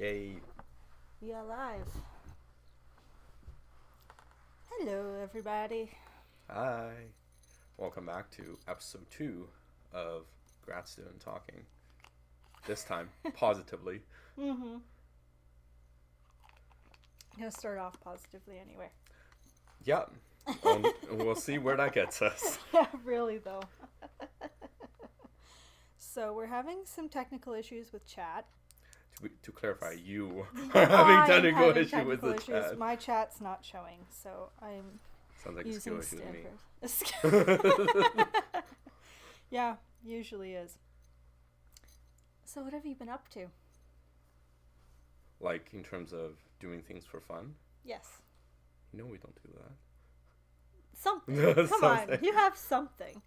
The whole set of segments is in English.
Hey. We are live. Hello, everybody. Hi. Welcome back to episode 2 of Grad Student Talking. This time, positively. I'm gonna start off positively anyway. Yeah. We'll see where that gets us. Yeah, really though. So we're having some technical issues with chat. To clarify, you are having technical having issue with the issues. chat. My chat's not showing, so I'm Sounds like a skill issue to me. Stanford. Yeah, usually is. So what have you been up to? Like, in terms of doing things for fun? Yes. No, we don't do that. Something. Come on, you have something.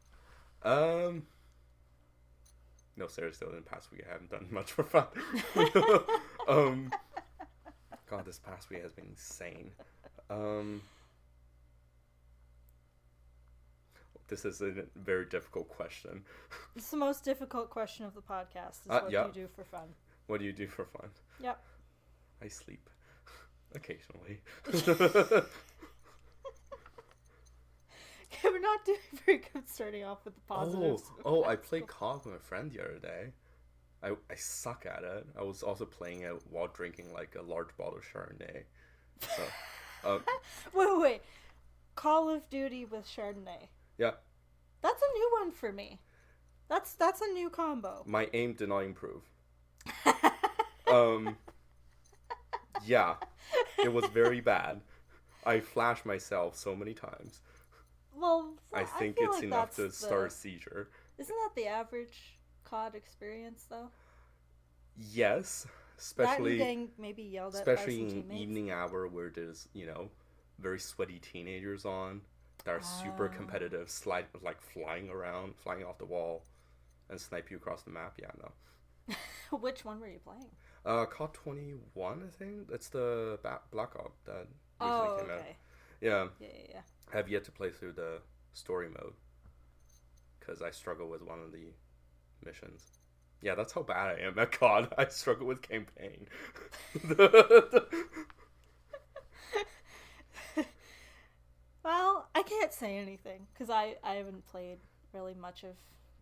No, seriously, in the past week I haven't done much for fun. God, this past week has been insane. This is a very difficult question. It's the most difficult question of the podcast. Is what do you do for fun? What do you do for fun? Yep. I sleep. Occasionally. We're not doing very good starting off with the positives. I played COD with a friend the other day. I suck at it. I was also playing it while drinking like a large bottle of Chardonnay. So, Wait. Call of Duty with Chardonnay. Yeah. That's a new one for me. That's a new combo. My aim did not improve. Yeah. It was very bad. I flashed myself so many times. Well, I think it's like enough to start a seizure. Isn't that the average COD experience, though? Yes, especially getting maybe yelled at by some in teammates. evening hour where there's very sweaty teenagers on that are super competitive, flying around, flying off the wall, and snipe you across the map. Yeah, no. Which one were you playing? COD 21, I think. That's the Black Ops that recently came out. Yeah. Yeah. I have yet to play through the story mode because I struggle with one of the missions. Yeah, that's how bad I am at COD. I struggle with campaign. Well, I can't say anything because I haven't played really much of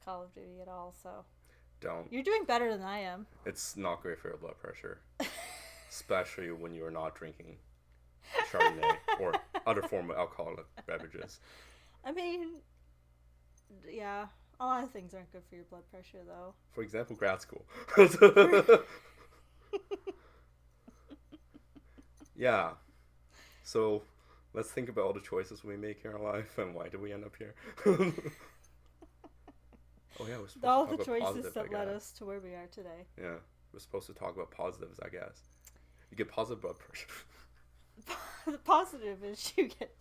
Call of Duty at all, so... Don't. You're doing better than I am. It's not great for your blood pressure. Especially when you're not drinking Chardonnay or other form of alcoholic beverages. I mean, yeah, a lot of things aren't good for your blood pressure, though. For example, grad school. Yeah. So, let's think about all the choices we make in our life and why do we end up here. Oh yeah, we're supposed all to the talk about choices positive, that led us to where we are today. Yeah, we're supposed to talk about positives, I guess. You get positive blood pressure. The positive is you get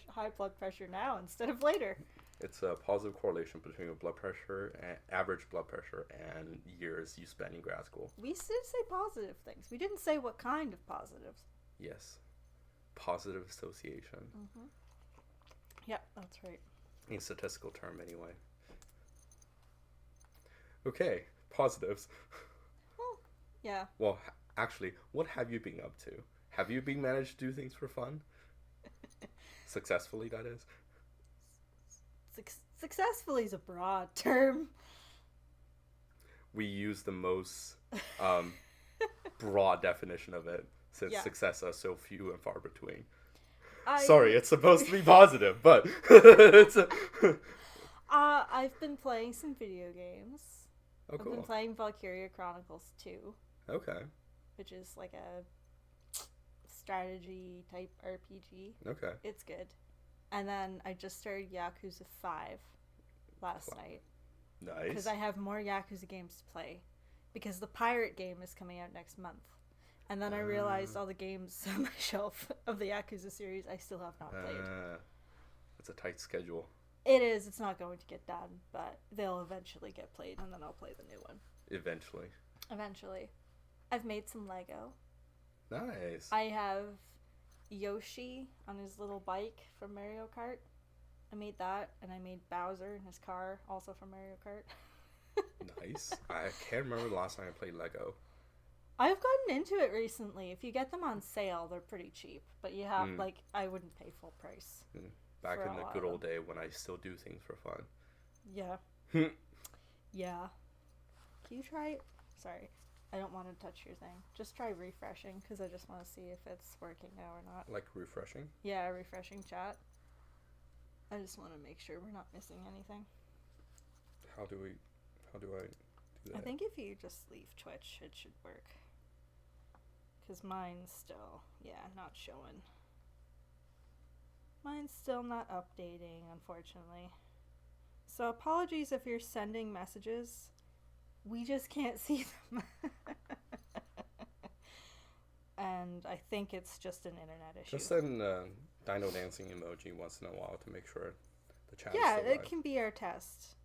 high blood pressure now instead of later. It's a positive correlation between your blood pressure and average blood pressure and years you spend in grad school. We did say positive things. We didn't say what kind of positives. Yes, positive association. Mm-hmm. Yep, that's right. In statistical term, anyway. Okay, positives. Well, yeah. Well, actually, what have you been up to? Have you been managed to do things for fun? Successfully, that is. Successfully is a broad term. We use the most broad definition of it since success is so few and far between. Sorry, it's supposed to be positive, but it's I've been playing some video games. Oh, cool. I've been playing Valkyria Chronicles 2. Okay. Which is like a strategy type RPG. Okay. It's good. And then I just started Yakuza 5 last night. Nice. Because I have more Yakuza games to play. Because the pirate game is coming out next month. And then I realized all the games on my shelf of the Yakuza series I still have not played. It's a tight schedule. It is. It's not going to get done, but they'll eventually get played, and then I'll play the new one. Eventually. I've made some Lego. Nice. I have Yoshi on his little bike from Mario Kart. I made that, and I made Bowser in his car, also from Mario Kart. Nice. I can't remember the last time I played Lego. I've gotten into it recently. If you get them on sale, they're pretty cheap. But you have, I wouldn't pay full price. Back in the good old day when I still do things for fun. Yeah. Yeah. Can you try it? Sorry. I don't want to touch your thing. Just try refreshing, because I just want to see if it's working now or not. Like refreshing? Yeah, refreshing chat. I just want to make sure we're not missing anything. How do I do that? I think if you just leave Twitch, it should work. Because mine's still, not showing. Mine's still not updating, unfortunately. So apologies if you're sending messages. We just can't see them. And I think it's just an internet issue. Just send dino dancing emoji once in a while to make sure the chat is Yeah, still it live. can be our test.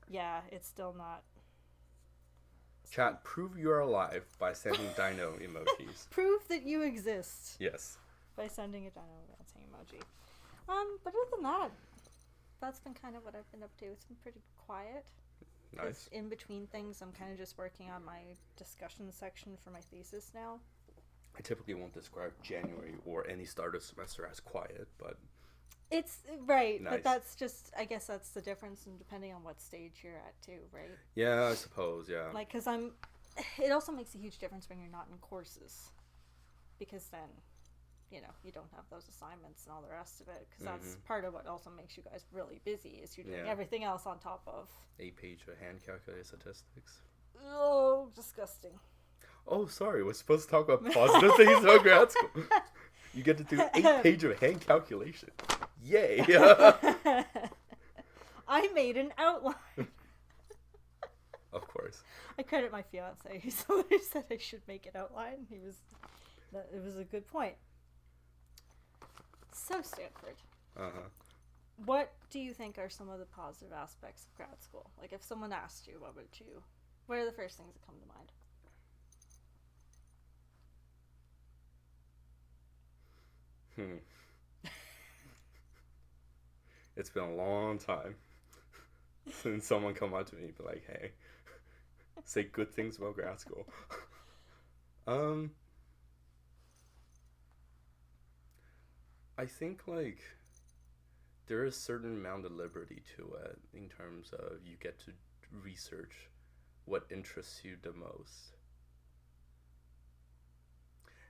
Yeah, it's still not. Chat, prove you're alive by sending dino emojis. Prove that you exist. Yes. By sending a dino dancing emoji. But other than that, that's been kind of what I've been up to. It's been pretty quiet. Nice. In between things, I'm kind of just working on my discussion section for my thesis now. I typically won't describe January or any start of semester as quiet, but... It's, right, nice. But that's just, I guess that's the difference, and depending on what stage you're at too, right? Yeah, I suppose, yeah. Like, because it also makes a huge difference when you're not in courses. Because then, you don't have those assignments and all the rest of it. Because that's part of what also makes you guys really busy, is you're doing everything else on top of. 8-page of hand calculated statistics. Oh, disgusting. Oh, sorry, we're supposed to talk about positive things about grad school. You get to do 8 pages of hand calculation. Yay! I made an outline. Of course. I credit my fiance. He's the one who said I should make an outline. It was a good point. So, Stanford. Uh-huh. What do you think are some of the positive aspects of grad school? Like, if someone asked you, what are the first things that come to mind? It's been a long time since someone come up to me and be like, hey, say good things about grad school. I think, there is a certain amount of liberty to it in terms of you get to research what interests you the most.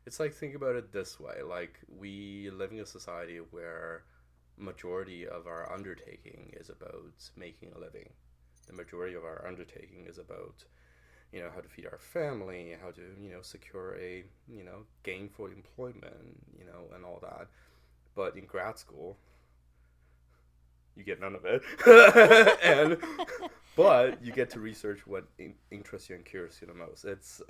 It's think about it this way, we live in a society where majority of our undertaking is about making a living. The majority of our undertaking is about, how to feed our family, how to, secure a, gainful employment, and all that. But in grad school, you get none of it. But you get to research what interests you and curious you the most. It's,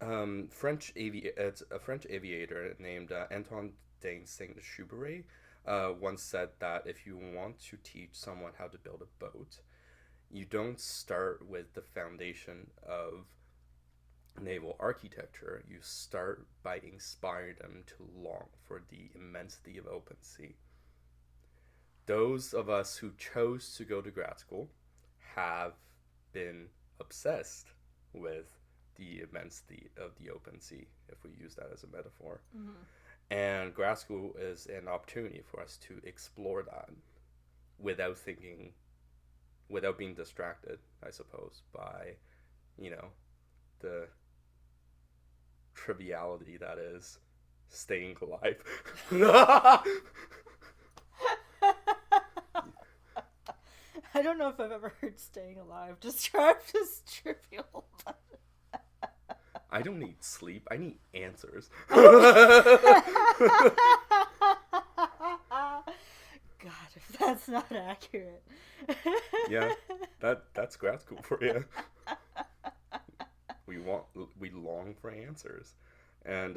it's a French aviator named Antoine de Saint-Exupéry once said that if you want to teach someone how to build a boat, you don't start with the foundation of naval architecture. You start by inspiring them to long for the immensity of open sea. Those of us who chose to go to grad school have been obsessed with the immensity of the open sea, if we use that as a metaphor. Mm-hmm. And grad school is an opportunity for us to explore that without being distracted, I suppose, by, the triviality that is staying alive. I don't know if I've ever heard staying alive described as trivial. I don't need sleep. I need answers. God, if that's not accurate. Yeah, that's grad school for you. We long for answers, and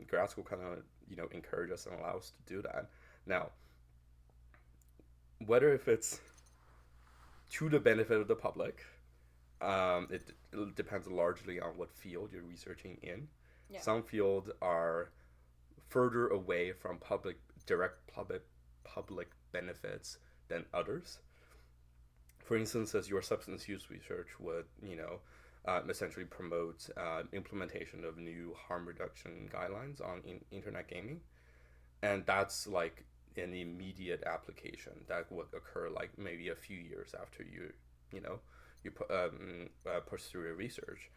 grad school kind of encourage us and allow us to do that. Now, whether if it's to the benefit of the public, it depends largely on what field you're researching in. Yeah. Some fields are further away from direct public benefits than others. For instance, as your substance use research would, essentially promote implementation of new harm reduction guidelines on internet gaming, and that's like an immediate application that would occur like maybe a few years after you pursue your research.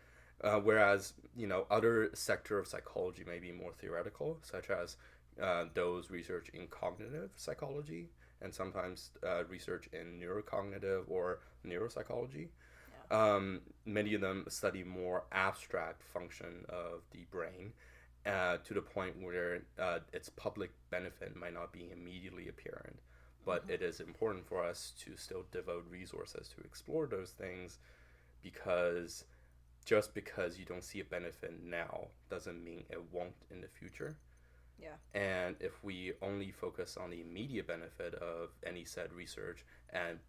Whereas other sector of psychology may be more theoretical, such as those research in cognitive psychology and sometimes research in neurocognitive or neuropsychology. Yeah. Many of them study more abstract function of the brain, to the point where its public benefit might not be immediately apparent. But it is important for us to still devote resources to explore those things, because just because you don't see a benefit now doesn't mean it won't in the future. Yeah. And if we only focus on the immediate benefit of any said research and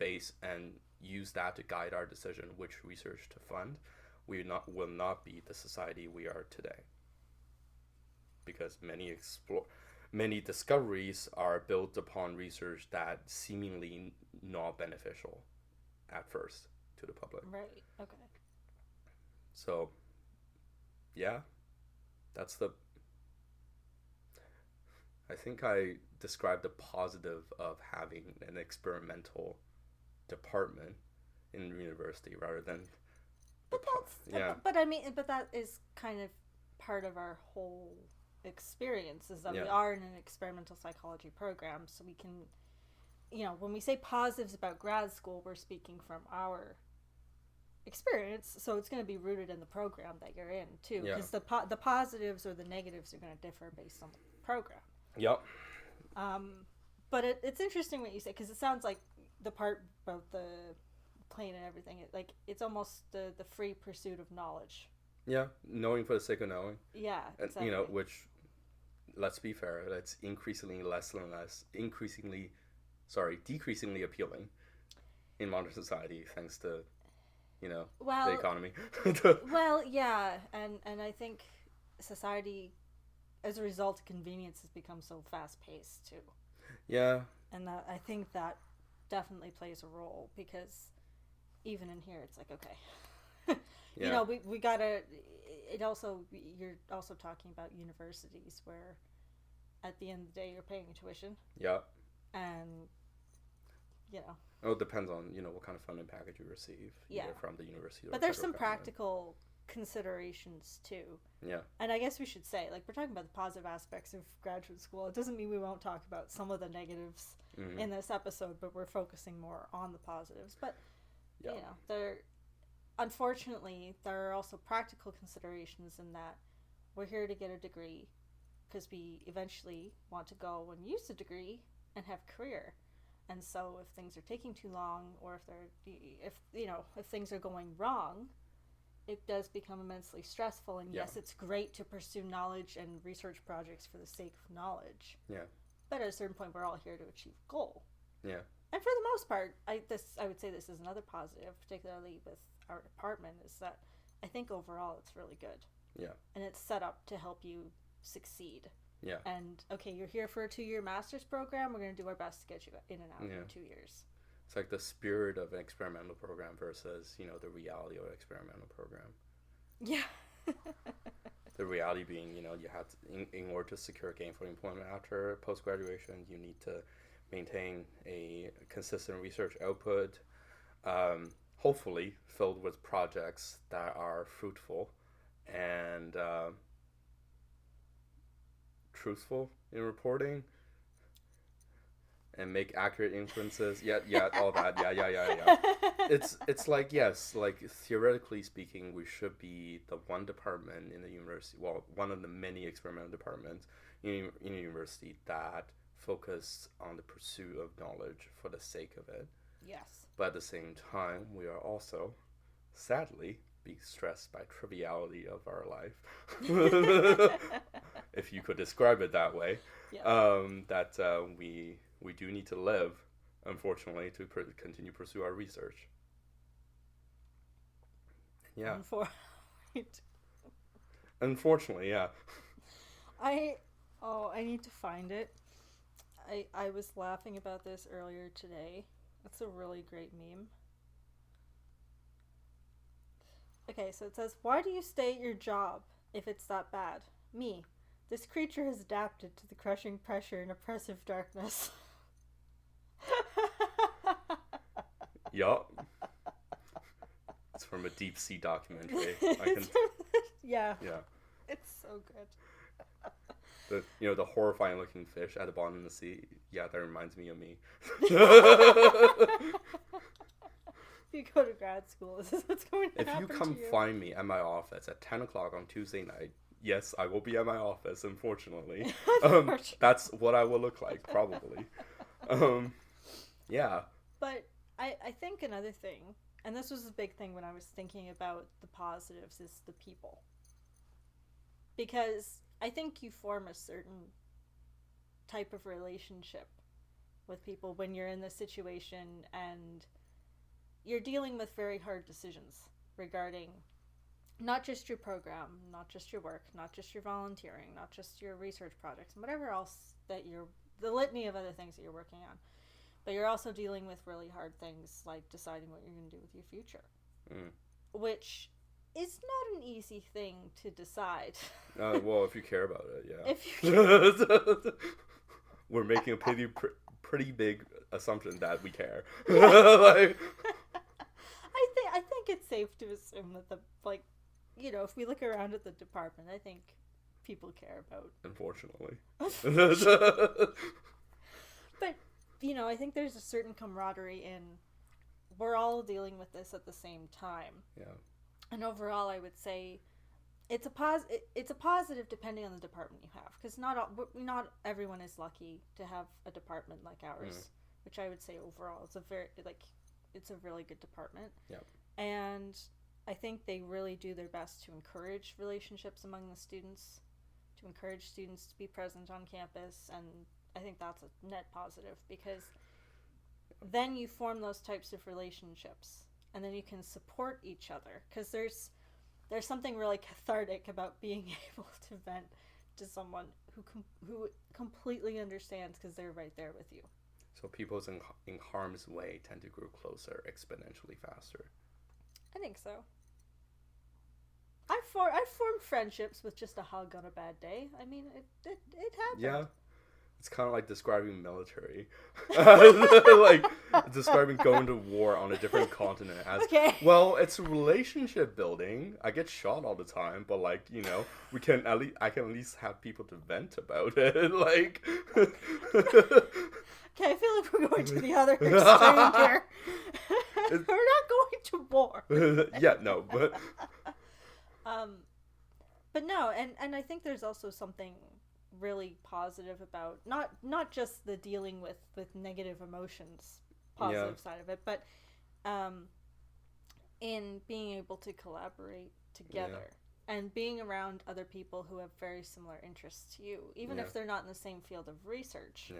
use that to guide our decision which research to fund, we will not be the society we are today. Because many discoveries are built upon research that seemingly not beneficial at first to the public. Right. Okay. So, yeah, I think I described the positive of having an experimental department in university rather than. But I mean, but that is kind of part of our whole experience, is that we are in an experimental psychology program, so we can, when we say positives about grad school, we're speaking from our experience, so it's going to be rooted in the program that you're in too, because the positives or the negatives are going to differ based on the program. Yep. But it's interesting what you say, because it sounds like the part about the plane and everything, it's almost the free pursuit of knowledge. Yeah, knowing for the sake of knowing. Yeah, exactly. And, which, let's be fair, that's decreasingly appealing in modern society, thanks to, the economy. Well, yeah, and I think society, as a result of convenience, has become so fast-paced, too. Yeah. And I think that definitely plays a role, because even in here, it's like, okay. Yeah. We gotta. You're also talking about universities where, at the end of the day, you're paying tuition. Yeah. And, Oh, it depends on what kind of funding package you receive. Yeah. Either from the university. But there's some practical considerations too. Yeah. And I guess we should say, we're talking about the positive aspects of graduate school. It doesn't mean we won't talk about some of the negatives in this episode, but we're focusing more on the positives. But unfortunately, there are also practical considerations in that we're here to get a degree because we eventually want to go and use the degree and have a career. And so if things are taking too long, or if things are going wrong, it does become immensely stressful. And yes, it's great to pursue knowledge and research projects for the sake of knowledge. Yeah. But at a certain point, we're all here to achieve a goal. Yeah. And for the most part, I would say this is another positive, particularly with our department, is that I think overall it's really good. Yeah. And it's set up to help you succeed. Yeah. And, okay, you're here for a 2-year master's program. We're going to do our best to get you in and out in 2 years. It's like the spirit of an experimental program versus, the reality of an experimental program. Yeah. The reality being, you have to, in order to secure gainful employment after post-graduation, you need to maintain a consistent research output, hopefully filled with projects that are fruitful and truthful in reporting, and make accurate inferences. All that. Yeah. It's like, yes, like theoretically speaking, we should be the one department in the university, well, one of the many experimental departments in a university that focus on the pursuit of knowledge for the sake of it. Yes. But at the same time, we are also, sadly, being stressed by triviality of our life. If you could describe it that way. Yeah. We do need to live, unfortunately, to continue to pursue our research. Yeah. Unfortunately, yeah. I need to find it. I was laughing about this earlier today. It's a really great meme. Okay, so it says, why do you stay at your job if it's that bad? Me. This creature has adapted to the crushing pressure and oppressive darkness. Yup. It's from a deep sea documentary. Yeah. Yeah. It's so good. The horrifying looking fish at the bottom of the sea. Yeah, that reminds me of me. If you go to grad school, this is what's going to If happen you come to you. find me at my office at 10 o'clock on Tuesday night, yes, I will be at my office, unfortunately. That's what I will look like, probably. Yeah. But I think another thing, and this was a big thing when I was thinking about the positives, is the people. Because I think you form a certain type of relationship with people when you're in this situation and you're dealing with very hard decisions regarding not just your program, not just your work, not just your volunteering, not just your research projects, and whatever else that the litany of other things that you're working on. But you're also dealing with really hard things like deciding what you're going to do with your future. Which is not an easy thing to decide. Well, if you care about it, yeah. If you We're making a pretty big assumption that we care. Like, I think it's safe to assume that if we look around at the department, I think people care about. Unfortunately. But I think there's a certain camaraderie in we're all dealing with this at the same time. Yeah. And overall, I would say it's a positive depending on the department you have, because not everyone is lucky to have a department like ours, which I would say overall it's a really good department. Yeah. And I think they really do their best to encourage relationships among the students, to encourage students to be present on campus, and I think that's a net positive, because then you form those types of relationships and then you can support each other, because there's something really cathartic about being able to vent to someone who completely understands, because they're right there with you. So people in harm's way tend to grow closer exponentially faster. I think so. I've formed friendships with just a hug on a bad day. I mean, it happened. Yeah. It's kind of like describing military. Like describing going to war on a different continent as, okay. Well, it's relationship building. I get shot all the time, but I can at least have people to vent about it. Like Okay, I feel like we're going to the other extreme here. We're not going to war. Yeah, no, but no, and I think there's also something really positive about not just the dealing with negative emotions positive side of it, but in being able to collaborate together and being around other people who have very similar interests to you, even if they're not in the same field of research.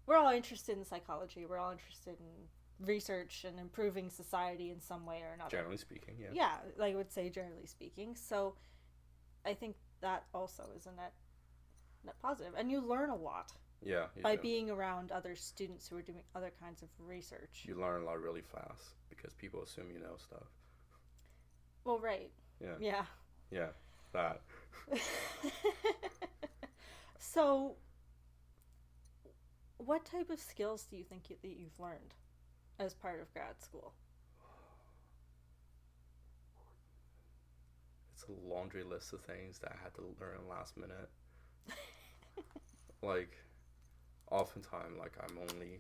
We're all interested in psychology, we're all interested in research and improving society in some way or another, generally speaking. I would say generally speaking. So I think that also is a net positive, and you learn a lot by being around other students who are doing other kinds of research. You learn a lot really fast because people assume you know stuff. Well, right. Yeah That. So what type of skills do you think that you've learned as part of grad school? It's a laundry list of things that I had to learn last minute. Oftentimes, I'm only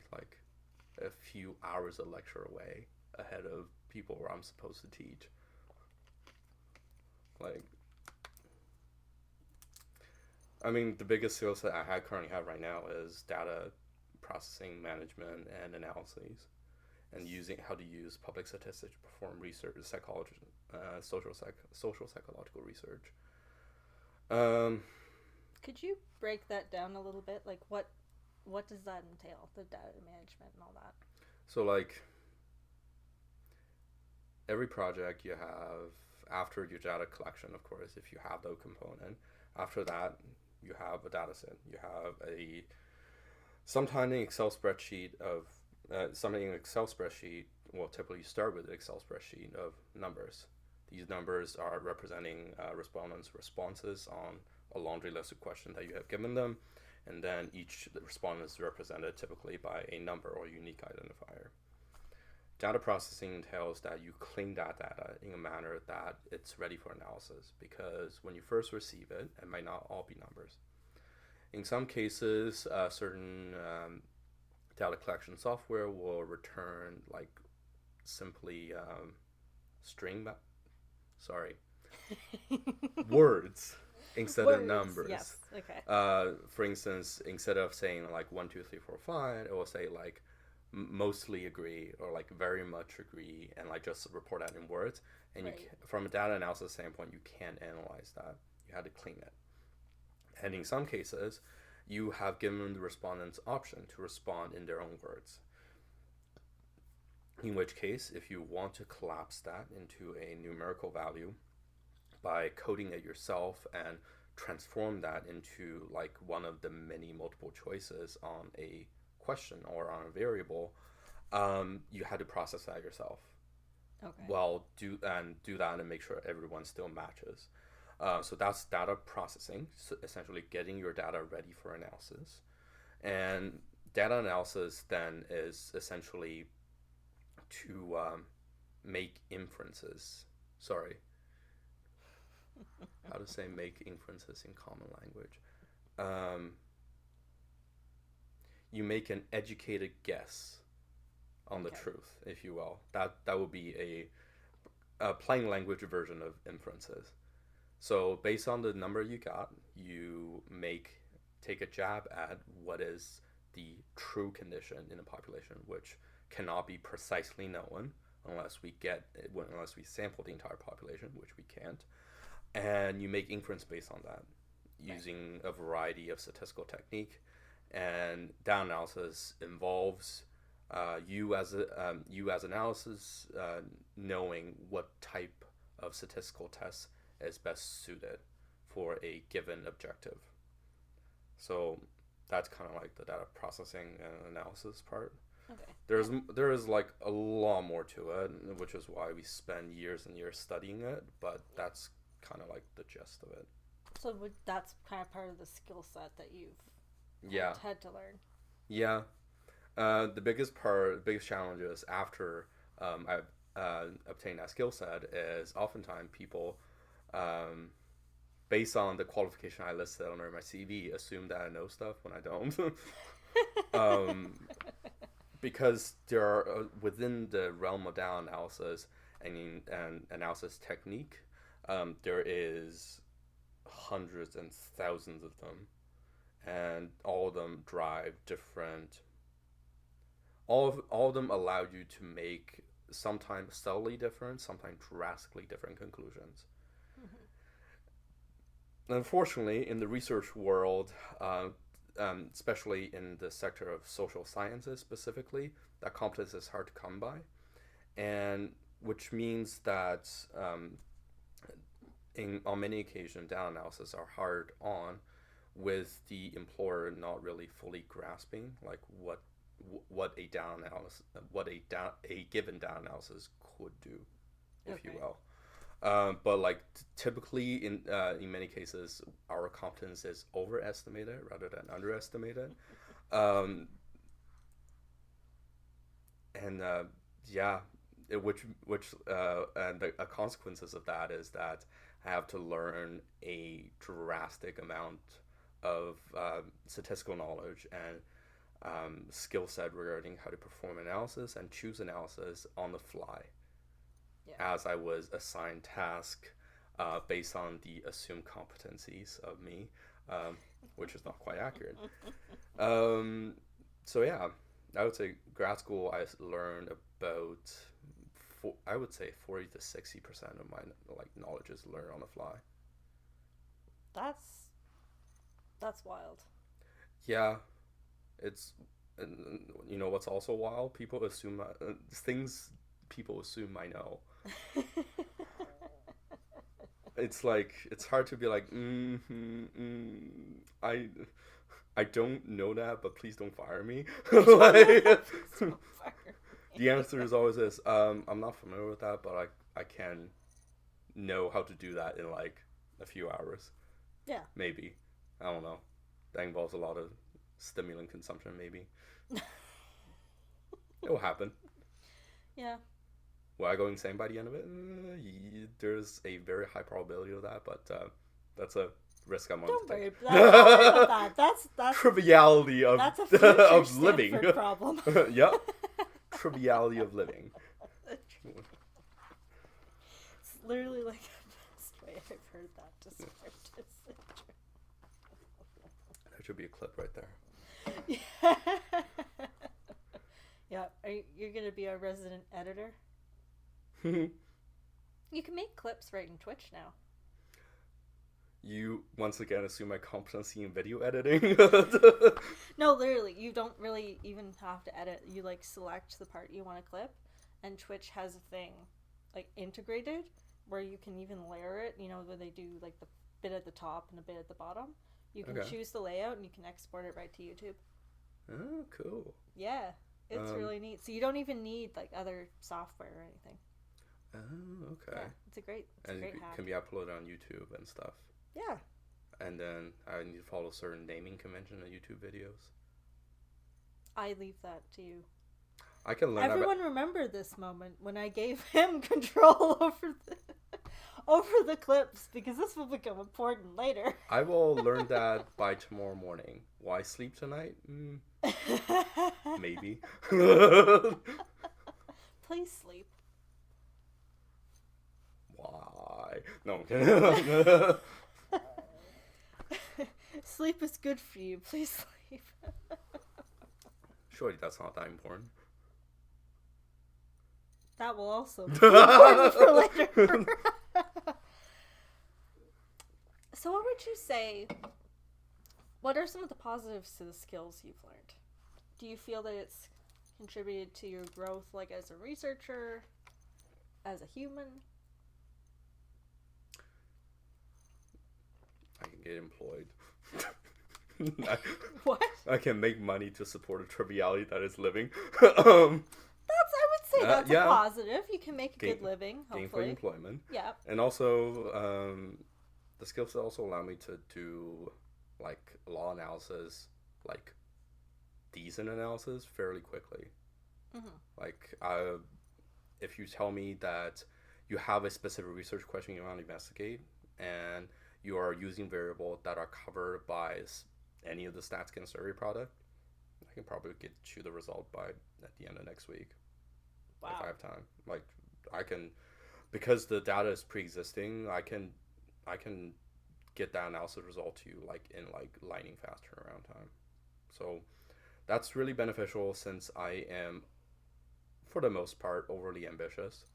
a few hours of lecture away ahead of people where I'm supposed to teach. The biggest skill set I currently have right now is data processing, management, and analyses, and how to use public statistics to perform research, social psychological research. Could you break that down a little bit? What does that entail? The data management and all that. So every project you have, after your data collection, of course, if you have the component, after that you have a data set. You have sometimes an Excel spreadsheet well, typically you start with an Excel spreadsheet of numbers. These numbers are representing respondents' responses on a laundry list of questions that you have given them, and then each respondent is represented typically by a number or unique identifier. Data processing entails that you clean that data in a manner that it's ready for analysis, because when you first receive it, it might not all be numbers. In some cases, certain data collection software will return like simply words instead of numbers. Yes. Okay. For instance, instead of saying like 1, 2, 3, 4, 5, it will say like mostly agree or like very much agree, and like just report that in words. And Right. From a data analysis standpoint, you can't analyze that. You had to clean it. And in some cases, you have given the respondents option to respond in their own words. In which case, if you want to collapse that into a numerical value by coding it yourself and transform that into like one of the many multiple choices on a question or on a variable, you had to process that yourself. Okay. Well, do that and make sure everyone still matches. So that's data processing, so essentially getting your data ready for analysis. And data analysis then is essentially to make inferences. Sorry. How to say make inferences in common language. You make an educated guess on the truth, if you will. That would be a plain language version of inferences. So based on the number you got, you take a jab at what is the true condition in the population, which cannot be precisely known unless we sample the entire population, which we can't. And you make inference based on that using a variety of statistical technique. And data analysis involves you as analysis knowing what type of statistical test is best suited for a given objective. So that's kind of like the data processing and analysis part. Okay. There is like a lot more to it, which is why we spend years and years studying it, but that's kind of like the gist of it. So that's kind of part of the skill set that you've had to learn. Yeah. The biggest challenges after I've obtained that skill set is oftentimes people, based on the qualification I listed under my CV, assume that I know stuff when I don't. Because there are within the realm of data analysis and analysis technique, there is hundreds and thousands of them, and all of them drive different. All of them allow you to make sometimes subtly different, sometimes drastically different conclusions. Mm-hmm. Unfortunately, in the research world, especially in the sector of social sciences specifically, that competence is hard to come by, and which means that on many occasions, data analysis are hard on, with the employer not really fully grasping like what a given data analysis could do, if you will. But like typically in many cases, our competence is overestimated rather than underestimated. And the consequences of that is that I have to learn a drastic amount of statistical knowledge and skill set regarding how to perform analysis and choose analysis on the fly, as I was assigned task based on the assumed competencies of me, which is not quite accurate. So yeah, I would say grad school I learned about 40 to 60% of my knowledge is learned on the fly. That's wild. Yeah, it's, you know what's also wild? People assume I know. It's like it's hard to be like, I don't know that, but please don't fire me. Like, the answer is always this. I'm not familiar with that, but I can know how to do that in like a few hours. Yeah. Maybe. I don't know. That involves a lot of stimulant consumption, maybe. It will happen. Yeah. Will I go insane by the end of it? There's a very high probability of that, but that's a risk I'm willing to take. Don't worry about that. That's triviality of that's a future of living. Stanford problem. Yep. Triviality of living. It's literally like the best way I've heard that described. There should be a clip right there. Yeah. Yeah. You're gonna be our resident editor? You can make clips right in Twitch now. You once again assume my competency in video editing. No, literally, you don't really even have to edit. You like select the part you want to clip, and Twitch has a thing like integrated where you can even layer it. You know, where they do like the bit at the top and a bit at the bottom. You can choose the layout and you can export it right to YouTube. Oh, cool. Yeah, it's really neat. So you don't even need like other software or anything. Oh, okay. Yeah, it's a great hack. Can be uploaded on YouTube and stuff. Yeah. And then I need to follow certain naming convention of YouTube videos. I leave that to you. I can learn. Everyone remember this moment when I gave him control over the clips, because this will become important later. I will learn that by tomorrow morning. Why sleep tonight? Maybe. Please sleep. Why? No, I'm kidding. Sleep is good for you. Please sleep. Surely that's not that important. That will also be important for later. So what would you say, what are some of the positives to the skills you've learned? Do you feel that it's contributed to your growth, like as a researcher, as a human? I can get employed. What? I can make money to support a triviality that is living. I would say that's a positive. You can make a good living, hopefully. Gainful employment. Yeah. And also, the skills also allow me to do like law analysis, like decent analysis, fairly quickly. Mm-hmm. Like, if you tell me that you have a specific research question you want to investigate, and you are using variables that are covered by any of the StatsCan survey product, I can probably get you the result by at the end of next week. Wow. If I have time. Like, I can, because the data is pre-existing, I can get that analysis result to you like in like lightning fast turnaround time. So that's really beneficial, since I am, for the most part, overly ambitious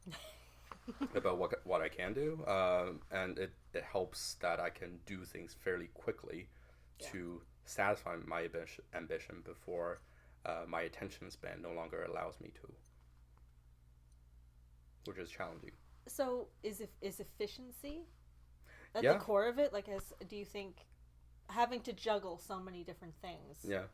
about what I can do, and it helps that I can do things fairly quickly to satisfy my ambition before my attention span no longer allows me to, which is challenging. So is efficiency at the core of it? Like, do you think having to juggle so many different things? Yeah.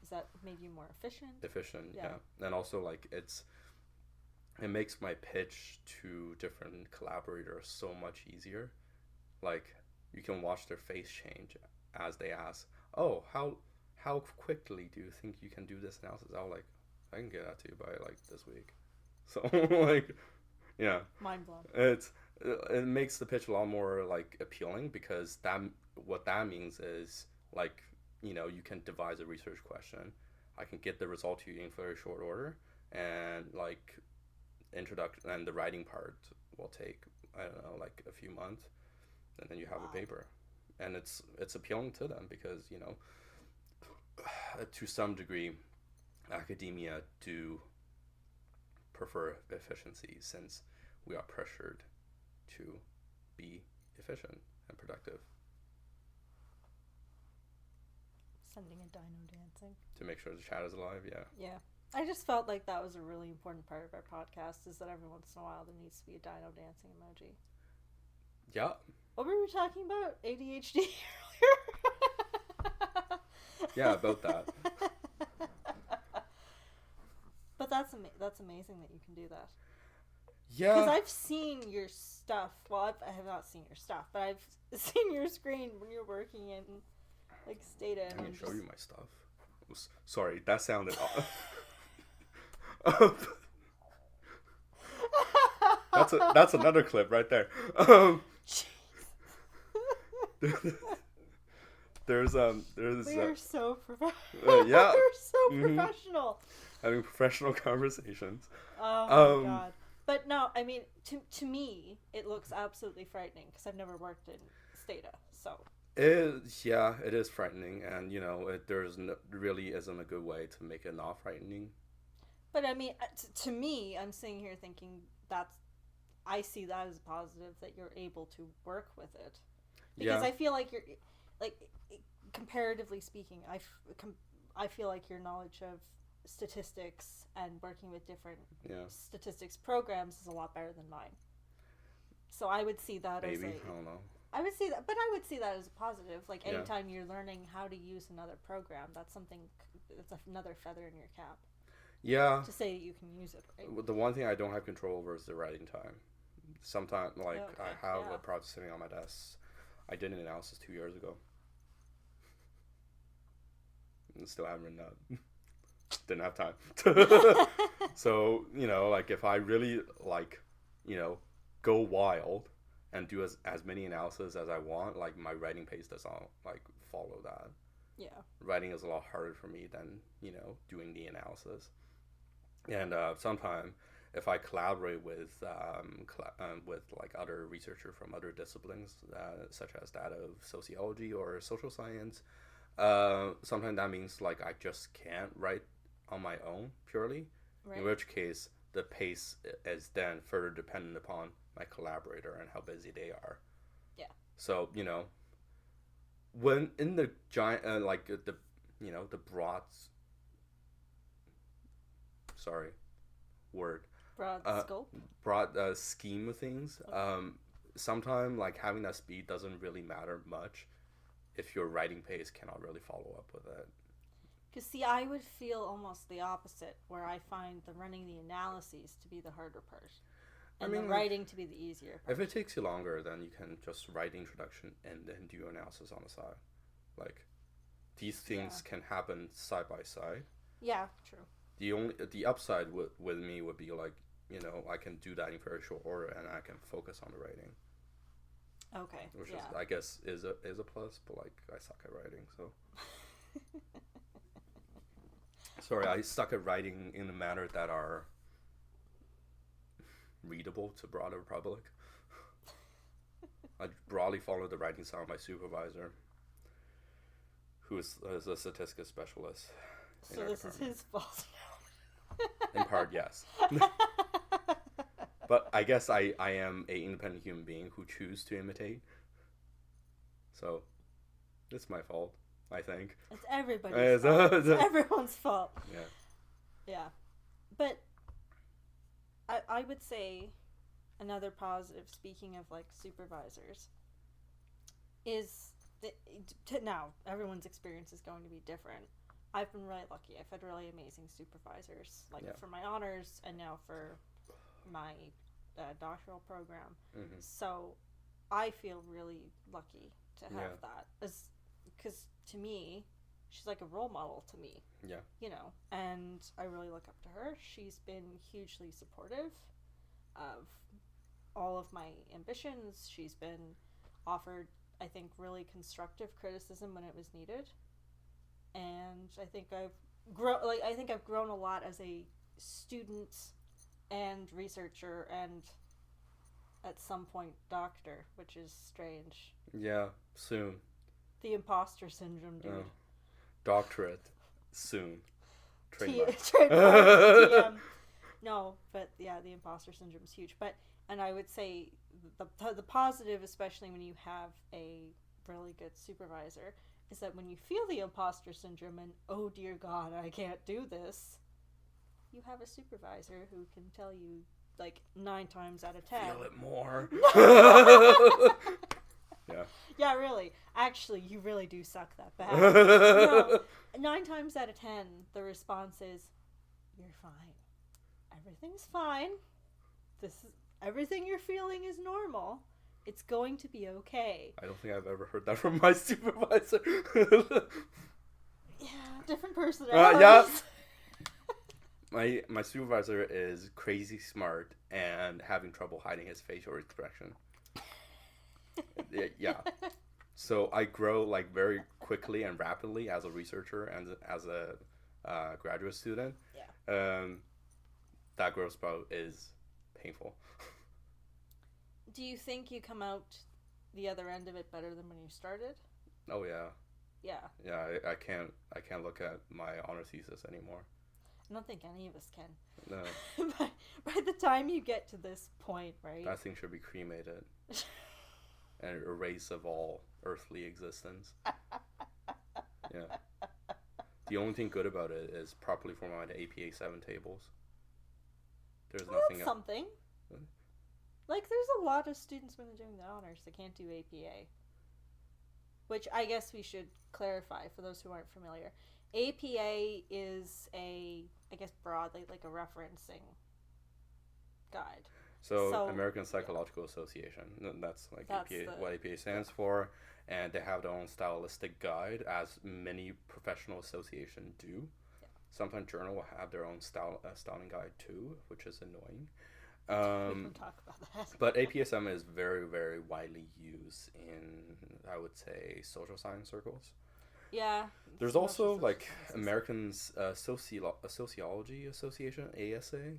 Has that made you more efficient? Yeah. And also, like, it makes my pitch to different collaborators so much easier. Like, you can watch their face change as they ask, "Oh, how quickly do you think you can do this analysis?" I'll like, I can get that to you by like this week. So like, yeah, mind blown. It makes the pitch a lot more like appealing, because what that means is, like, you know, you can devise a research question. I can get the result to you in very short order, and like introduction and the writing part will take, I don't know, like a few months, and then you have a paper, and it's appealing to them, because, you know, to some degree, academia do prefer efficiency, since we are pressured to be efficient and productive. Sending a dino dancing. To make sure the chat is alive, yeah. Yeah. I just felt like that was a really important part of our podcast, is that every once in a while there needs to be a dino dancing emoji. Yeah. What were we talking about? ADHD earlier? Yeah, about that. But that's amazing that you can do that. Yeah. Because I've seen your stuff. Well, I have not seen your stuff, but I've seen your screen when you're working in, like, Stata. I can and show you my stuff. Sorry, that sounded that's another clip right there. There's we are so professional. yeah. We're so professional. Having professional conversations. Oh my god. But no, I mean, to me, it looks absolutely frightening because I've never worked in Stata, so. It is frightening, and really isn't a good way to make it not frightening. But I mean, to me, I'm sitting here thinking I see that as a positive that you're able to work with it, because I feel like you're, like, comparatively speaking, I feel like your knowledge of statistics and working with different statistics programs is a lot better than mine. So I would see that as I don't know. I would see that as a positive. Like, anytime you're learning how to use another program, that's another feather in your cap. Yeah. To say that you can use it, right? The one thing I don't have control over is the writing time. Sometimes, I have a project sitting on my desk. I did an analysis 2 years ago. And still haven't written that. Didn't have time. So, if I really, go wild and do as many analysis as I want, my writing pace does not, follow that. Yeah. Writing is a lot harder for me than, doing the analysis. And sometimes, if I collaborate with other researchers from other disciplines, such as that of sociology or social science, sometimes that means, I just can't write on my own purely, in which case the pace is then further dependent upon my collaborator and how busy they are. Yeah. So, when in the giant, the broad, broad scheme of things, sometimes, having that speed doesn't really matter much if your writing pace cannot really follow up with it. Because, see, I would feel almost the opposite, where I find the running the analyses to be the harder part, and the writing to be the easier part. If it takes you longer, then you can just write the introduction and then do analysis on the side. These things can happen side by side. Yeah, true. The upside with me would be, I can do that in very short order, and I can focus on the writing. Okay. Which is, I guess, is a plus, but I suck at writing, so. Sorry, I suck at writing in a manner that are readable to broader public. I broadly follow the writing style of my supervisor, who is a statistics specialist. So this is his fault. In part, yes. But I guess I am an independent human being who choose to imitate. So, it's my fault, I think. It's everybody's fault. It's everyone's fault. Yeah. Yeah. But I would say another positive, speaking of supervisors, is that now everyone's experience is going to be different. I've been really lucky. I've had really amazing supervisors, for my honors and now for my doctoral program. Mm-hmm. So I feel really lucky to have that, because to me, she's like a role model to me. Yeah. And I really look up to her. She's been hugely supportive of all of my ambitions. She's been offered, I think, really constructive criticism when it was needed. And I think I've grown a lot as a student and researcher and at some point doctor, which is strange. Yeah, soon. The imposter syndrome, dude. Doctorate, soon. Trademark. TM. No, but yeah, the imposter syndrome is huge. And I would say the positive, especially when you have a really good supervisor, is that when you feel the imposter syndrome and, oh dear God, I can't do this, you have a supervisor who can tell you 9 times out of 10. Feel it more. Yeah. Yeah, really. Actually, you really do suck that bad. No, 9 times out of 10, the response is, "You're fine. Everything's fine. everything you're feeling is normal. It's going to be okay. I don't think I've ever heard that from my supervisor. Yeah, different personalities. Yeah. My supervisor is crazy smart and having trouble hiding his facial expression. Yeah. So I grow like very quickly and rapidly as a researcher and as a graduate student. Yeah. That growth spurt is painful. Do you think you come out the other end of it better than when you started? Oh yeah. Yeah. Yeah, I can't look at my honor thesis anymore. I don't think any of us can. No. By the time you get to this point, right? That thing should be cremated and erased of all earthly existence. Yeah. The only thing good about it is properly formatted APA 7 tables. There's nothing else. Something. Like, there's a lot of students when they're doing the honors that can't do APA. Which I guess we should clarify for those who aren't familiar. APA is I guess broadly, like a referencing guide. So American Psychological Association, that's APA, what APA stands for. And they have their own stylistic guide, as many professional associations do. Yeah. Sometimes journal will have their own styling guide too, which is annoying. We can talk about that. But APSM is very, very widely used in, I would say, social science circles. Yeah. There's also like American Sociology Association, ASA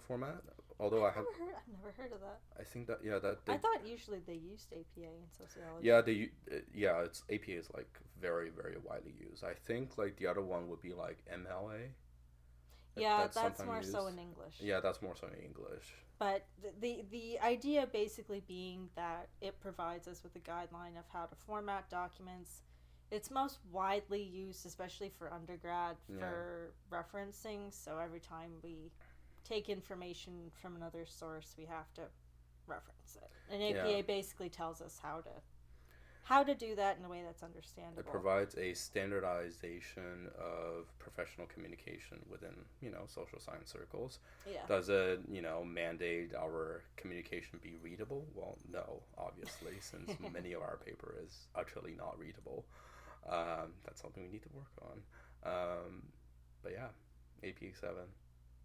format. Although I've never heard of that. I think that I thought usually they used APA in sociology. Yeah, it's APA is like very, very widely used. I think like the other one would be like MLA. Yeah, that's more so in English. Yeah, that's more so in English. But the idea basically being that it provides us with a guideline of how to format documents. It's most widely used, especially for undergrad, for referencing. So every time we take information from another source, we have to reference it. And APA basically tells us how to do that in a way that's understandable. It provides a standardization of professional communication within, social science circles. Yeah. Does it, mandate our communication be readable? Well, no, obviously, since many of our paper is utterly not readable. That's something we need to work on. But yeah, APA 7.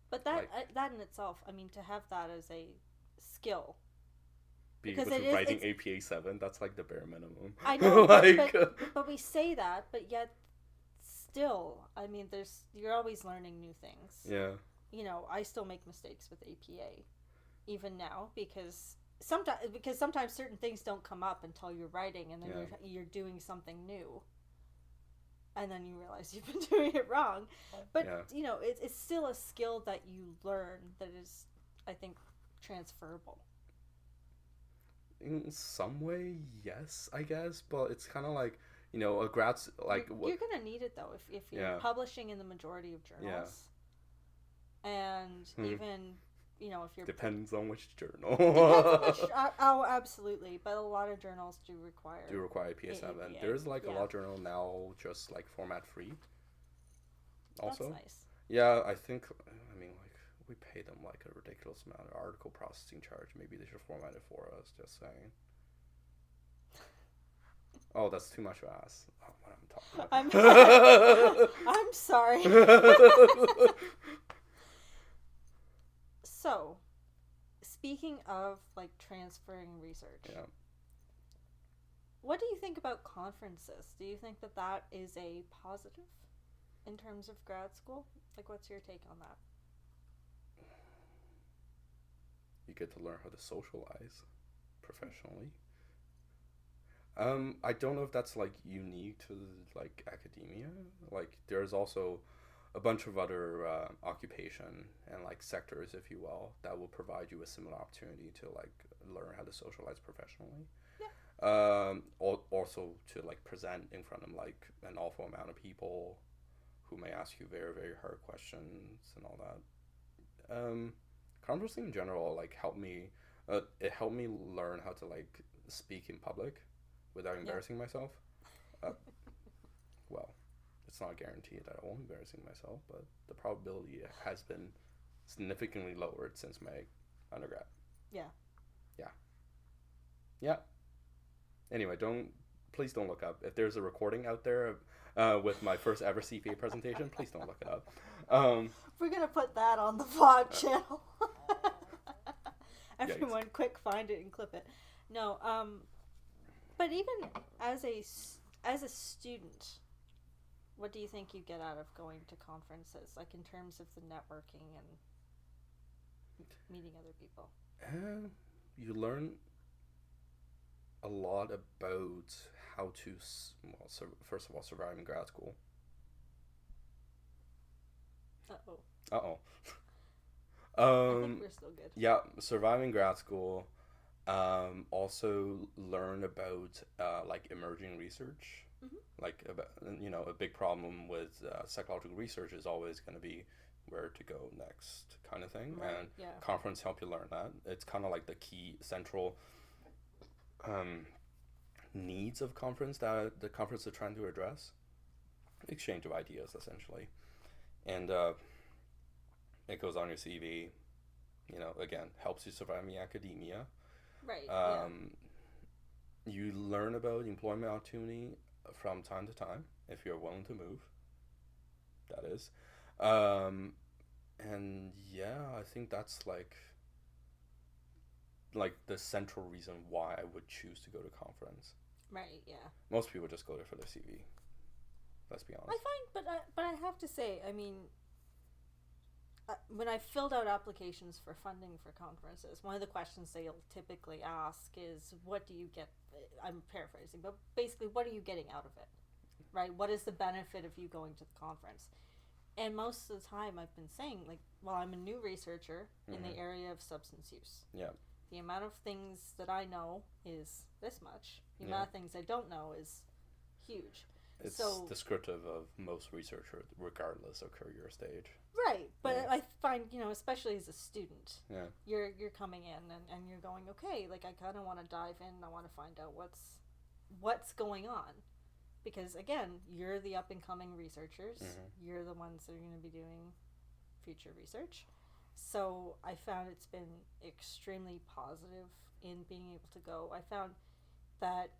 But that in itself, I mean, to have that as a skill. Because writing APA 7, that's like the bare minimum. I know, but we say that, but yet still, I mean, you're always learning new things. Yeah. I still make mistakes with APA, even now, because sometimes certain things don't come up until you're writing, and then you're doing something new, and then you realize you've been doing it wrong. But it's still a skill that you learn that is, I think, transferable. In some way, yes, I guess, but it's kind of like, a grad's like... You're going to need it, though, if you're publishing in the majority of journals. Yeah. And even, if you're... Depends on which journal. Oh, absolutely. But a lot of journals do require APA 7. There's, like, a lot of journal now just, like, format-free. Also. That's nice. Yeah, I think, we pay them like a ridiculous amount of article processing charge. Maybe they should format it for us, just saying. Oh, that's too much to ask. Oh, what I'm talking about. I'm sorry. So, speaking of like transferring research. Yeah. What do you think about conferences? Do you think that is a positive in terms of grad school? Like, what's your take on that? You get to learn how to socialize professionally. I don't know if that's like unique to like academia. Like there's also a bunch of other occupation and like sectors, if you will, that will provide you a similar opportunity to like learn how to socialize professionally. Yeah. Also to like present in front of like an awful amount of people who may ask you very, very hard questions and all that. Conferencing in general like helped me learn how to like speak in public without embarrassing myself. Well, it's not guaranteed that I won't be embarrassing myself, but the probability has been significantly lowered since my undergrad. Yeah. Yeah. Anyway, please don't look up. If there's a recording out there with my first ever CPA presentation, please don't look it up. We're going to put that on the VOD channel. Everyone, Yikes. quick, find it and clip it. No, but even as a student, what do you think you get out of going to conferences, like in terms of the networking and meeting other people? You learn a lot about how to, first of all, survive in grad school. Uh-oh. I think we're still good. Yeah, surviving grad school. Also learn about like emerging research. Mm-hmm. Like about, a big problem with psychological research is always going to be where to go next kind of thing. Right, and yeah. conference help you learn that. It's kind of like the key central needs of conference that the conference is trying to address. Exchange of ideas, essentially. And it goes on your CV. Again, helps you survive in academia. Right. You learn about employment opportunity from time to time if you're willing to move. That is. And yeah, I think that's like the central reason why I would choose to go to conference. Right, yeah. Most people just go there for their CV. Let's be honest. I find, but I have to say, I mean, when I filled out applications for funding for conferences, one of the questions they'll typically ask is, what do you get? I'm paraphrasing, but basically, what are you getting out of it? Right? What is the benefit of you going to the conference? And most of the time, I've been saying, like, well, I'm a new researcher in the area of substance use. Yeah. The amount of things that I know is this much. The amount of things I don't know is huge. It's so descriptive of most researchers, regardless of career stage. Right, but I find, especially as a student, you're coming in and you're going, okay, like I kind of want to dive in. I want to find out what's going on, because again, you're the up and coming researchers. Mm-hmm. You're the ones that are going to be doing future research. So I found it's been extremely positive in being able to go. I found that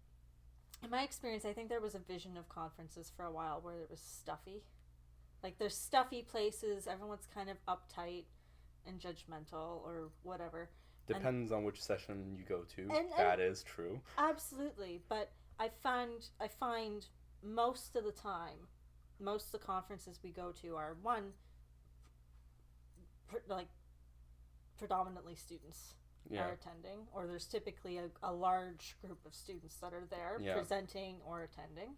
in my experience, I think there was a vision of conferences for a while where it was stuffy. Like, there's stuffy places, everyone's kind of uptight and judgmental or whatever. Depends on which session you go to. That is true. Absolutely. But I find most of the time, most of the conferences we go to are, one, predominantly students are attending, or there's typically a large group of students that are there presenting or attending.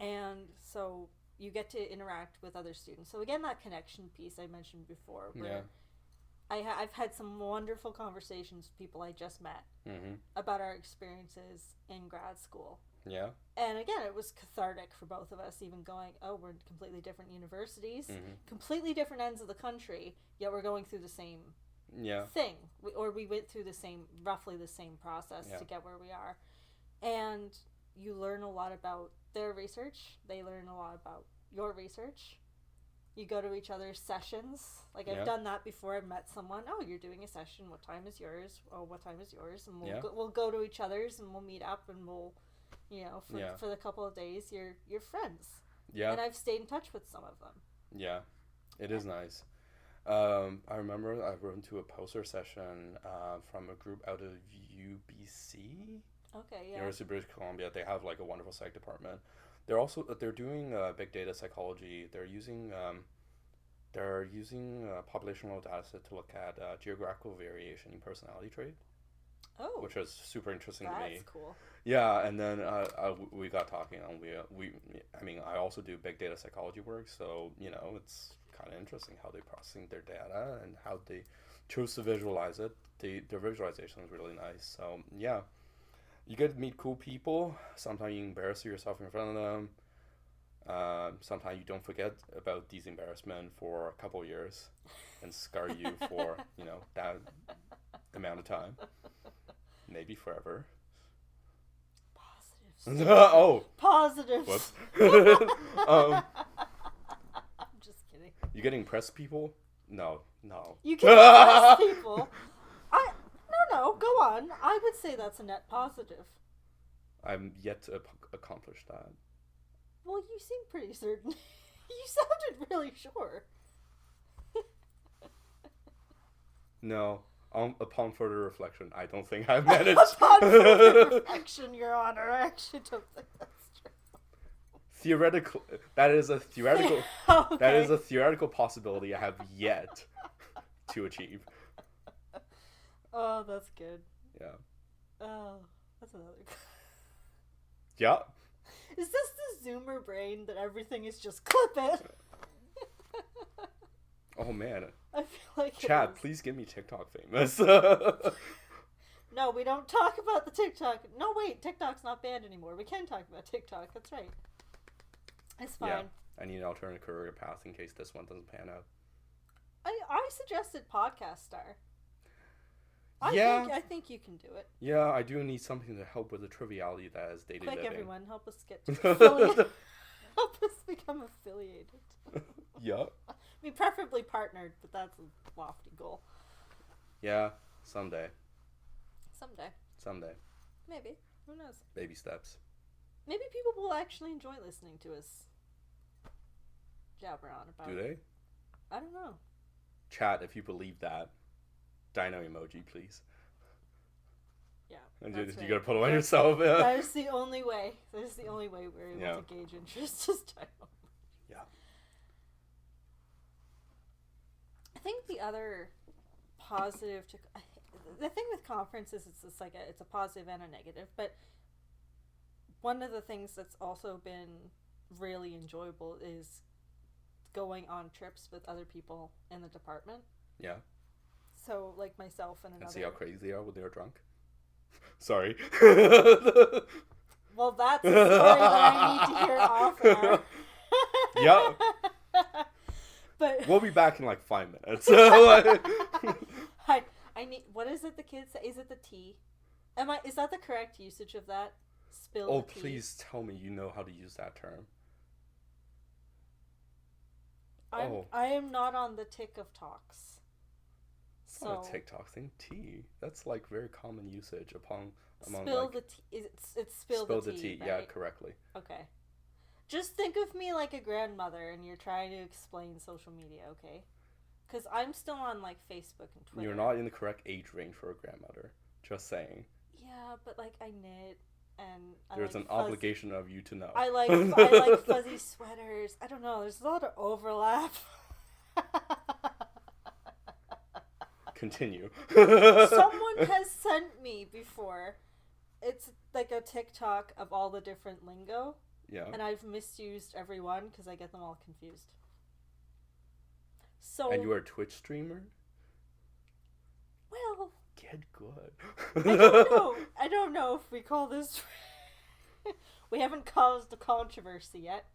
And so you get to interact with other students. So again, that connection piece I mentioned before, where I've had some wonderful conversations with people I just met about our experiences in grad school. Yeah. And again, it was cathartic for both of us, even going, we're in completely different universities, completely different ends of the country, yet we're going through the same thing. We went through roughly the same process to get where we are. And you learn a lot about their research. They learn a lot about your research. You go to each other's sessions. Like, I've done that before. I've met someone. Oh, you're doing a session. What time is yours? Oh, what time is yours? And we'll go to each other's and we'll meet up and we'll, for the couple of days, you're friends. Yeah. And I've stayed in touch with some of them. Yeah, it is nice. I remember I went to a poster session from a group out of UBC. Okay, yeah. University of British Columbia. They have like a wonderful psych department. They're doing big data psychology. They're using population-level data set to look at geographical variation in personality trait. Oh, which was super interesting to me. That's cool. Yeah, and then we got talking, and I also do big data psychology work, so it's kind of interesting how they're processing their data and how they choose to visualize it. Their visualization is really nice. So yeah, you get to meet cool people. Sometimes you embarrass yourself in front of them. Sometimes you don't forget about these embarrassment for a couple of years and scar you for that amount of time, maybe forever. Positives. Oh, positives. Whoops. I'm just kidding. You get impressed people? No. You can impress people. No, go on. I would say that's a net positive. I'm yet to accomplish that. Well, you seem pretty certain. You sounded really sure. No. Upon further reflection, I don't think I've managed. Upon further reflection, Your Honor, I actually don't think that's true. Theoretical. That is a theoretical. Okay. That is a theoretical possibility I have yet to achieve. Oh, that's good. Yeah. Oh, that's another good. Yeah. Is this the Zoomer brain that everything is just clip it? Oh man. I feel like Chad, please get me TikTok famous. No, we don't talk about the TikTok. No, wait, TikTok's not banned anymore. We can talk about TikTok. That's right. It's fine. Yeah. I need an alternate career path in case this one doesn't pan out. I suggested podcast star. Yeah. I think you can do it. Yeah, I do need something to help with the triviality that is daily Quick, living. everyone, help us get affiliated. Help us become affiliated. Yeah. I mean, preferably partnered, but that's a lofty goal. Yeah, someday. Someday. Maybe. Who knows? Baby steps. Maybe people will actually enjoy listening to us jabber on about Do they? I don't know. Chat, if you believe that. Dino emoji, please. Yeah. And that's you right. gotta put it on yourself. Yeah. That is the only way. That is the only way we're able to gauge interest. Just Yeah. I think the other positive to the thing with conferences is it's a positive and a negative, but one of the things that's also been really enjoyable is going on trips with other people in the department. Yeah. So like myself and another. And see how crazy they are when they're drunk. Sorry. Well, that's a story that I need to hear off air. Yeah. But we'll be back in like 5 minutes. I need. What is it? The kids say? Is it the tea? Is that the correct usage of that? Spill Oh, the tea. please tell me you know how to use that term. I am not on the tick of talks. It's not a TikTok thing. Tea. That's like very common usage among spill like, the tea. It's spill the tea. Right? Yeah, correctly. Okay. Just think of me like a grandmother, and you're trying to explain social media, okay? Because I'm still on like Facebook and Twitter. You're not in the correct age range for a grandmother. Just saying. Yeah, but like I knit, and there's an obligation of you to know. I like fuzzy sweaters. I don't know. There's a lot of overlap. Continue. Someone has sent me before. It's like a TikTok of all the different lingo. Yeah. And I've misused every one because I get them all confused. So. And you are a Twitch streamer? Well. Get good. I don't know if we call this. We haven't caused a controversy yet.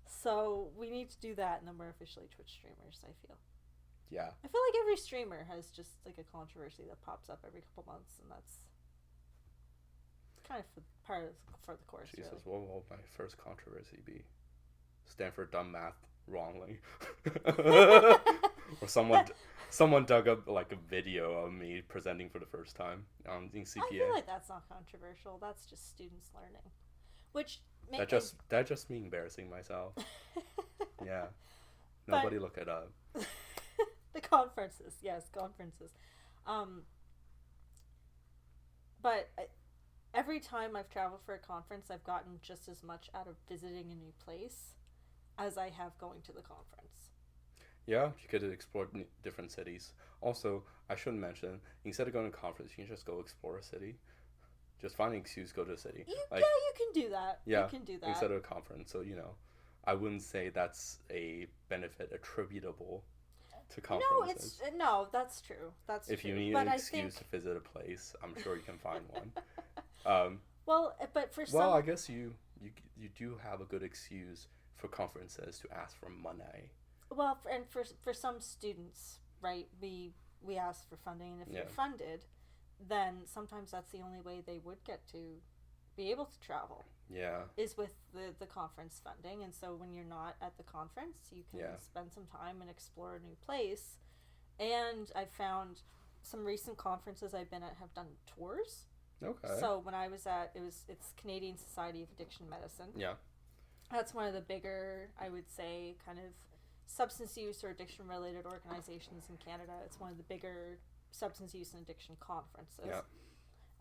So we need to do that, and then we're officially Twitch streamers, I feel. Yeah. I feel like every streamer has just like a controversy that pops up every couple months, and that's kind of for the course. Jesus, really. what will my first controversy be? Stanford done math wrongly. Or someone dug up like a video of me presenting for the first time in CPA. I feel like that's not controversial. That's just students learning, which that just me embarrassing myself. Yeah, nobody look it up. The conferences, yes, conferences. But every time I've traveled for a conference, I've gotten just as much out of visiting a new place as I have going to the conference. Yeah, you could explore different cities. Also, I should mention, instead of going to a conference, you can just go explore a city. Just find an excuse, go to a city. You can do that. Yeah, you can do that. Instead of a conference. So, I wouldn't say that's a benefit attributable to conferences. No, that's true. That's if true. you need an excuse to visit a place, I'm sure you can find one. Well, I guess you do have a good excuse for conferences to ask for money. Well, and for some students, right, we ask for funding, and if you're funded, then sometimes that's the only way they would get to be able to travel. Yeah. Is with the conference funding, and so when you're not at the conference, you can spend some time and explore a new place. And I found some recent conferences I've been at have done tours. Okay. So when I was at, it's Canadian Society of Addiction Medicine. Yeah. That's one of the bigger, I would say, kind of substance use or addiction related organizations in Canada. It's one of the bigger substance use and addiction conferences. Yeah.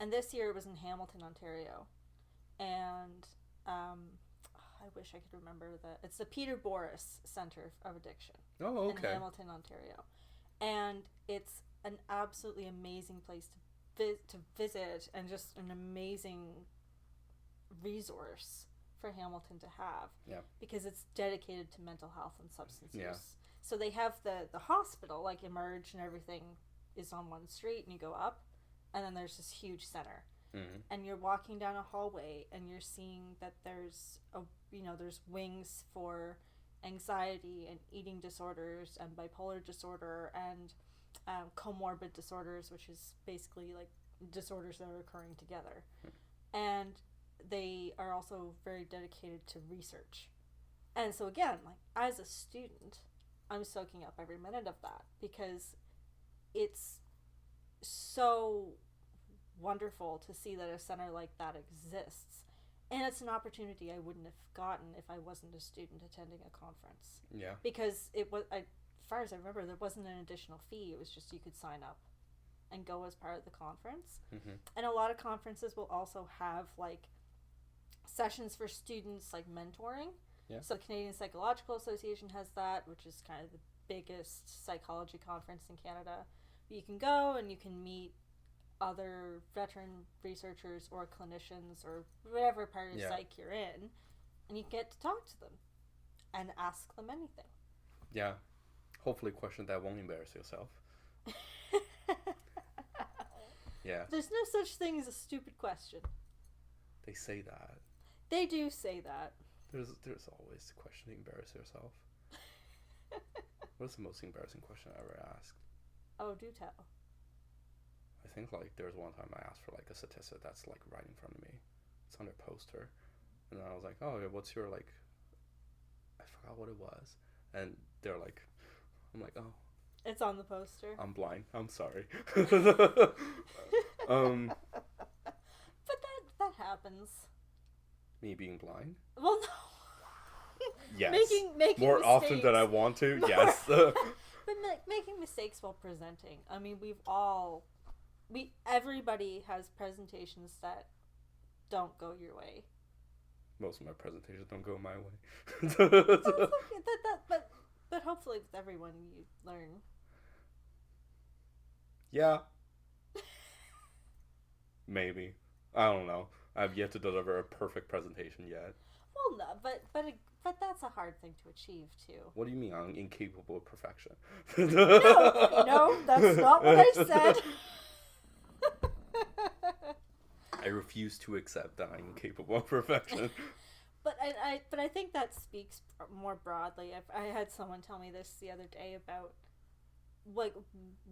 And this year it was in Hamilton, Ontario. And I wish I could remember that. It's the Peter Boris Center of Addiction. Oh, okay. In Hamilton, Ontario. And it's an absolutely amazing place to visit, and just an amazing resource for Hamilton to have. Yeah. Because it's dedicated to mental health and substance Yeah. use. So they have the hospital, like Emerge and everything is on one street, and you go up, and then there's this huge center. Mm-hmm. And you're walking down a hallway, and you're seeing that there's there's wings for anxiety and eating disorders and bipolar disorder and comorbid disorders, which is basically like disorders that are occurring together. And they are also very dedicated to research. And so again, like as a student, I'm soaking up every minute of that, because it's so wonderful to see that a center like that exists. And it's an opportunity I wouldn't have gotten if I wasn't a student attending a conference. Yeah. Because it was, as far as I remember, there wasn't an additional fee. It was just you could sign up and go as part of the conference. Mm-hmm. And a lot of conferences will also have like sessions for students, like mentoring. Yeah. So the Canadian Psychological Association has that, which is kind of the biggest psychology conference in Canada. You can go and you can meet other veteran researchers or clinicians or whatever part of psych you're in, and you get to talk to them and ask them anything. Yeah. Hopefully a question that won't embarrass yourself. Yeah. There's no such thing as a stupid question. They say that. They do say that. There's always the question to embarrass yourself. What's the most embarrassing question I ever asked? Oh, do tell. I think like there was one time I asked for like a statistic that's like right in front of me. It's on a poster. And I was like, oh, what's your like, I forgot what it was. And they're like, I'm like, oh. It's on the poster. I'm blind. I'm sorry. But that happens. Me being blind? Well, no. Yes. Making more mistakes. often than I want to, yes. But making mistakes while presenting. I mean, everybody has presentations that don't go your way. Most of my presentations don't go my way. But hopefully with everyone you learn. Yeah. Maybe. I don't know. I've yet to deliver a perfect presentation yet. Well, no, but that's a hard thing to achieve too. What do you mean I'm incapable of perfection? No, that's not what I said. I refuse to accept that I'm incapable of perfection. But I think that speaks more broadly. I had someone tell me this the other day about, like,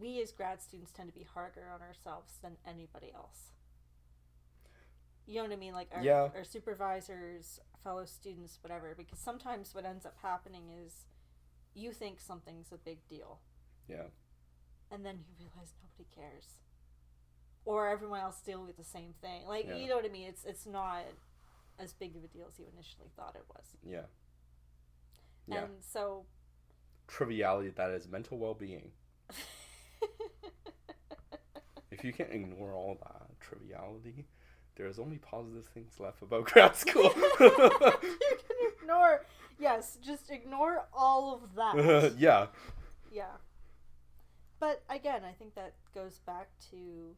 we as grad students tend to be harder on ourselves than anybody else. You know what I mean? Like our supervisors, fellow students, whatever. Because sometimes what ends up happening is you think something's a big deal. Yeah. And then you realize nobody cares. Or everyone else dealing with the same thing. Like, you know what I mean? It's not as big of a deal as you initially thought it was. Yeah. Yeah. And so... triviality, that is mental well-being. If you can ignore all that triviality, there's only positive things left about grad school. You can ignore... Yes, just ignore all of that. Yeah. Yeah. But again, I think that goes back to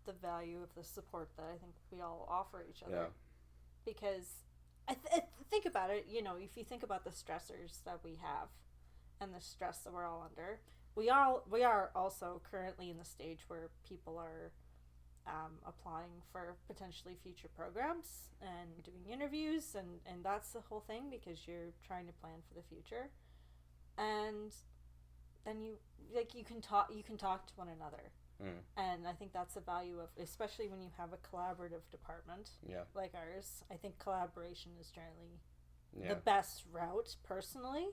the value of the support that I think we all offer each other. Yeah. Because think about it, you know, if you think about the stressors that we have and the stress that we're all under, we are also currently in the stage where people are applying for potentially future programs and doing interviews, and that's the whole thing, because you're trying to plan for the future. And then you can talk to one another. And I think that's the value of, especially when you have a collaborative department like ours. I think collaboration is generally the best route, personally,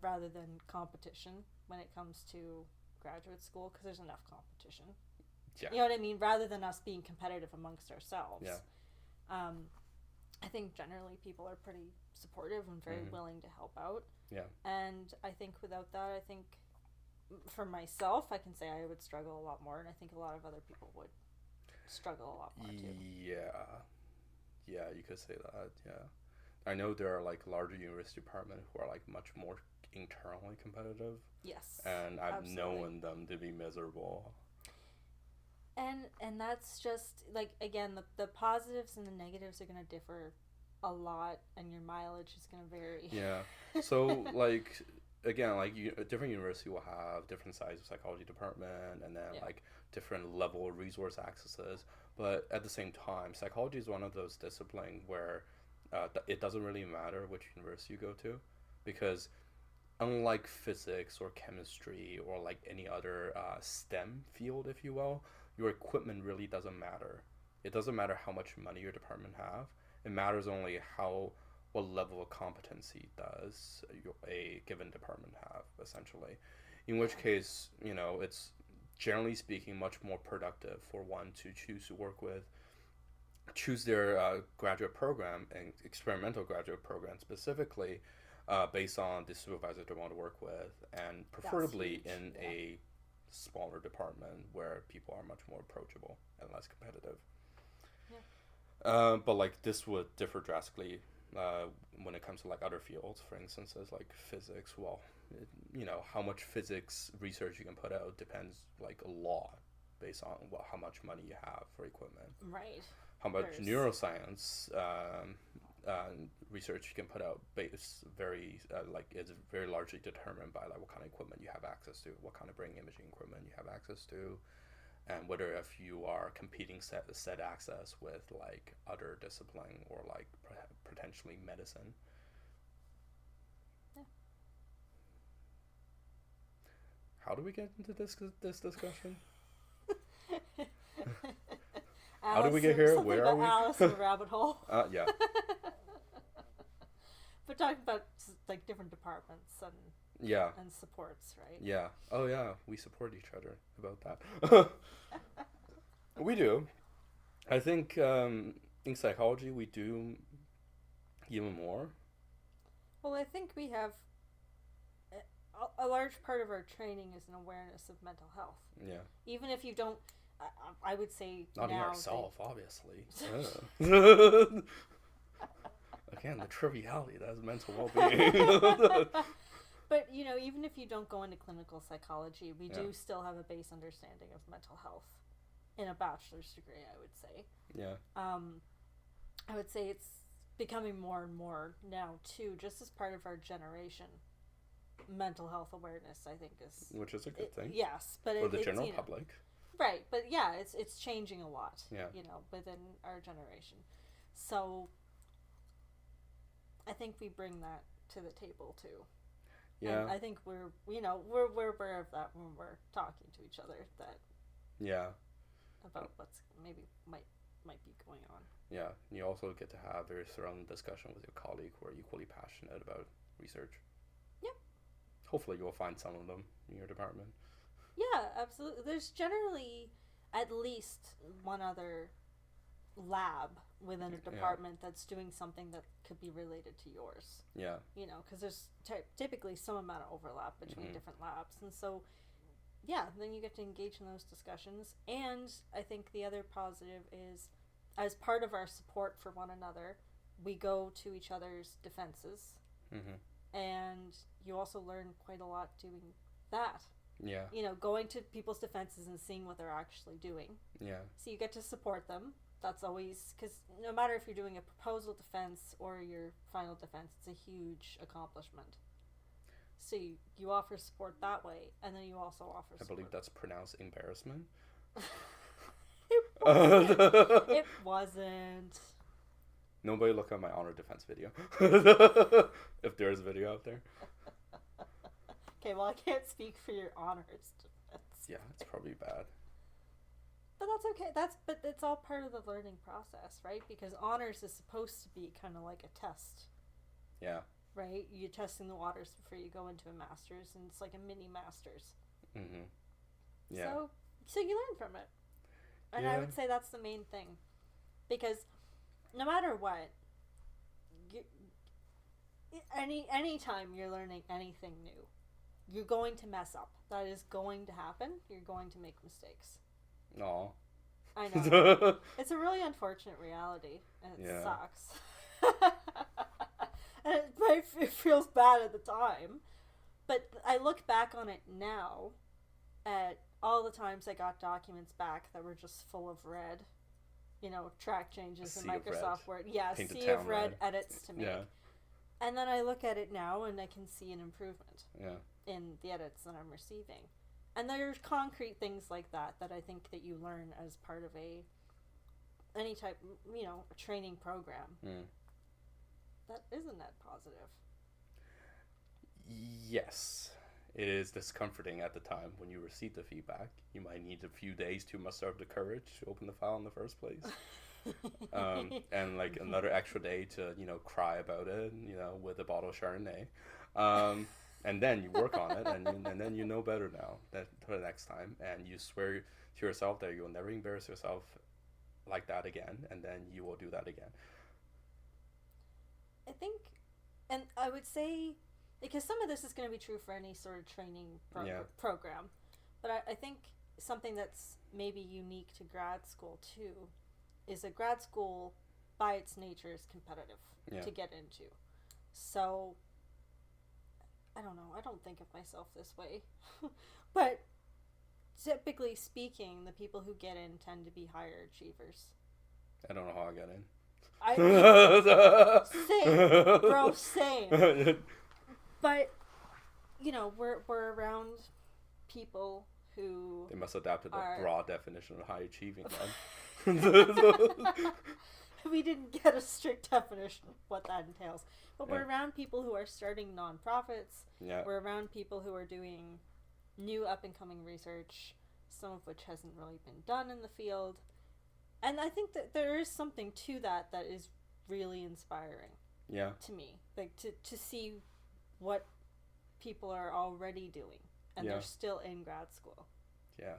rather than competition when it comes to graduate school because there's enough competition. Yeah. You know what I mean? Rather than us being competitive amongst ourselves. Yeah. I think generally people are pretty supportive and very willing to help out. Yeah. And I think without that, I think for myself, I can say I would struggle a lot more, and I think a lot of other people would struggle a lot more too. Yeah, you could say that. Yeah, I know there are like larger university departments who are like much more internally competitive. Yes, and I've absolutely. known them to be miserable. And that's just like, again, the positives and the negatives are going to differ a lot, and your mileage is going to vary. Yeah. So like, again, like a different university will have different size of psychology department, and then like different level of resource accesses. But at the same time, psychology is one of those disciplines where it doesn't really matter which university you go to, because unlike physics or chemistry or like any other STEM field, if you will, your equipment really doesn't matter. It doesn't matter how much money your department have. It matters only what level of competency does a given department have, essentially. In which case, it's generally speaking much more productive for one to choose their graduate program and experimental graduate program specifically based on the supervisor they want to work with, and preferably in a smaller department where people are much more approachable and less competitive. But like this would differ drastically when it comes to like other fields, for instance, as like physics. Well, how much physics research you can put out depends like a lot based on how much money you have for equipment. Right. How much neuroscience research you can put out is very largely determined by like what kind of equipment you have access to, what kind of brain imaging equipment you have access to, and whether if you are competing set access with like other discipline or like potentially medicine. Yeah. How do we get into this discussion? Alice, how do we get here? Where are we? Alice in the rabbit hole. Yeah. But talking about like different departments and supports, right? Yeah. Oh yeah, we support each other about that. We do. I think in psychology we do even more. Well, I think we have a large part of our training is an awareness of mental health. Yeah. Even if you don't, I would say not in now yourself, obviously. Again, the triviality that is mental well-being. But even if you don't go into clinical psychology, we do still have a base understanding of mental health in a bachelor's degree, I would say. Yeah. I would say it's becoming more and more now too, just as part of our generation. Mental health awareness, I think, which is a good thing. Yes, but for the general public. Right, but yeah, it's changing a lot. Yeah. Within our generation. So I think we bring that to the table too. Yeah. And I think we're aware of that when we're talking to each other, that about what's maybe might be going on. Yeah, and you also get to have very thorough discussion with your colleague who are equally passionate about research. Yep. Hopefully you'll find some of them in your department. Yeah, absolutely. There's generally at least one other lab within a department that's doing something that could be related to yours. Yeah. Because there's typically some amount of overlap between different labs. And so, then you get to engage in those discussions. And I think the other positive is, as part of our support for one another, we go to each other's defenses. Mm-hmm. And you also learn quite a lot doing that. Yeah. Going to people's defenses and seeing what they're actually doing. Yeah. So you get to support them. That's always, because no matter if you're doing a proposal defense or your final defense, it's a huge accomplishment. So you offer support that way, and then you also offer support. I believe that's pronounced embarrassment. It wasn't. Nobody look at my honor defense video. If there is a video out there. Okay, well, I can't speak for your honors defense. Yeah, it's probably bad. But that's okay. But it's all part of the learning process, right? Because honors is supposed to be kind of like a test. Yeah. Right? You're testing the waters before you go into a master's, and it's like a mini master's. Mm-hmm. Yeah. So you learn from it. And I Yeah. would say that's the main thing. Because no matter what, you, any time you're learning anything new, you're going to mess up. That is going to happen. You're going to make mistakes. Aw. I know. It's a really unfortunate reality, and it sucks. And it feels bad at the time. But I look back on it now at all the times I got documents back that were just full of red. You know, track changes in Microsoft Word. Yeah, sea of red edits to make. Yeah. And then I look at it now and I can see an improvement in the edits that I'm receiving. And there's concrete things like that I think that you learn as part of any type, you know, a training program. That isn't that positive. Yes. It is discomforting at the time when you receive the feedback. You might need a few days to muster up the courage to open the file in the first place. And like another extra day to, you know, cry about it, you know, with a bottle of Chardonnay. And then you work on it, and then you know better now for the next time. And you swear to yourself that you'll never embarrass yourself like that again, and then you will do that again. I think, and I would say, because some of this is going to be true for any sort of training program, but I think something that's maybe unique to grad school too is that grad school by its nature is competitive to get into. So I don't know, I don't think of myself this way. But typically speaking, the people who get in tend to be higher achievers. I don't know how I got in. Same, bro, same. But, you know, we're around people who... They must adapt to the broad definition of high achieving then. We didn't get a strict definition of what that entails. But we're around people who are starting nonprofits. We're around people who are doing new up-and-coming research, some of which hasn't really been done in the field. And I think that there is something to that is really inspiring to me. Like, to see what people are already doing, and they're still in grad school. Yeah.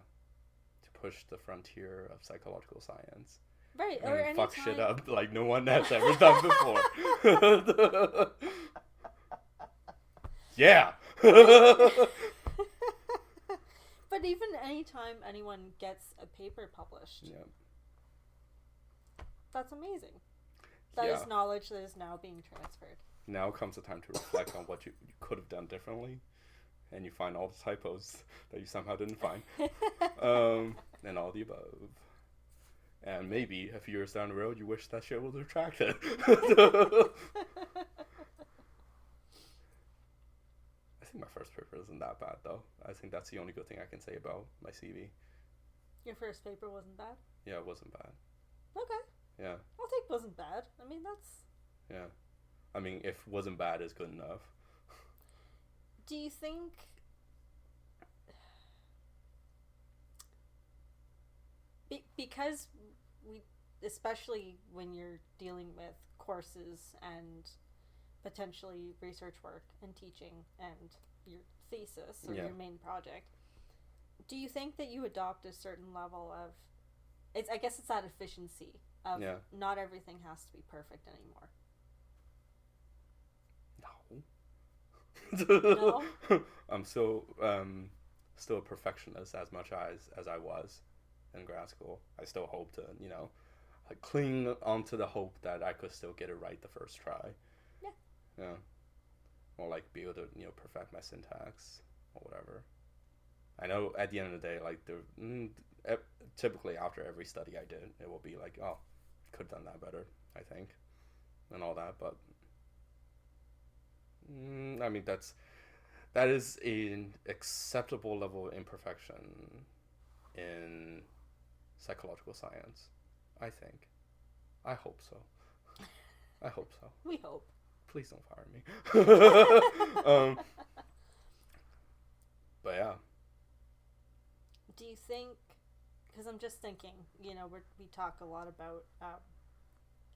To push the frontier of psychological science. Right, and or anytime... fuck shit up like no one has ever done before. Yeah! But even anytime anyone gets a paper published, that's amazing. That is knowledge that is now being transferred. Now comes the time to reflect on what you could have done differently, and you find all the typos that you somehow didn't find, and all the above. And maybe a few years down the road, you wish that shit was retracted. I think my first paper isn't that bad, though. I think that's the only good thing I can say about my CV. Your first paper wasn't bad? Yeah, it wasn't bad. Okay. Yeah. I'll take wasn't bad. I mean, that's... Yeah. I mean, if wasn't bad is good enough. Do you think... because we, especially when you're dealing with courses and potentially research work and teaching and your thesis or your main project, do you think that you adopt a certain level of... I guess it's that efficiency of not everything has to be perfect anymore. No. I'm still a perfectionist as much as I was in grad school. I still hope to, you know, like cling onto the hope that I could still get it right the first try. Yeah. Or like be able to, you know, perfect my syntax or whatever. I know at the end of the day, like typically after every study I did, it will be like, oh, could have done that better, I think, and all that. But I mean, that is an acceptable level of imperfection in psychological science, I think. I hope so. I hope so. We hope. Please don't fire me. But yeah. Do you think, because I'm just thinking, you know, we talk a lot about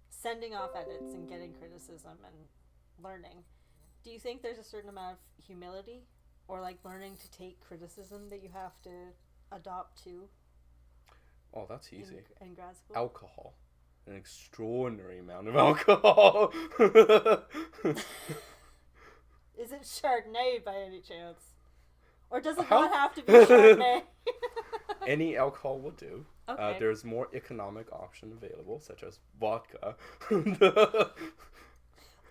sending off edits and getting criticism and learning. Do you think there's a certain amount of humility or like learning to take criticism that you have to adopt to Oh, that's easy. in grad school? Alcohol. An extraordinary amount of alcohol. Is it Chardonnay by any chance? Or does it How? not have to be Chardonnay? Any alcohol will do. Okay. There's more economic option available, such as vodka. It's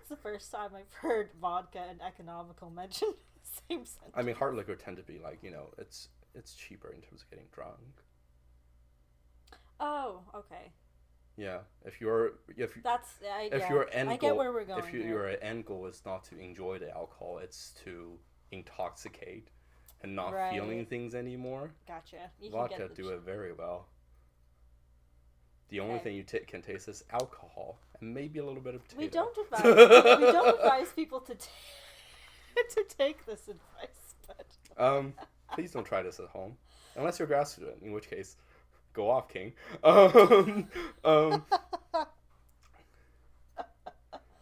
the first time I've heard vodka and economical mentioned in the same sentence. I mean, hard liquor tend to be like, it's cheaper in terms of getting drunk. Oh, okay. Yeah, if That's if your end I goal, get where we're going. your end goal is not to enjoy the alcohol, it's to intoxicate and not feeling things anymore. Gotcha. Vodka do it very well. The only thing you can taste is alcohol and maybe a little bit of potato. We don't advise people to to take this advice, but please don't try this at home unless you're a grad student, in which case go off, King.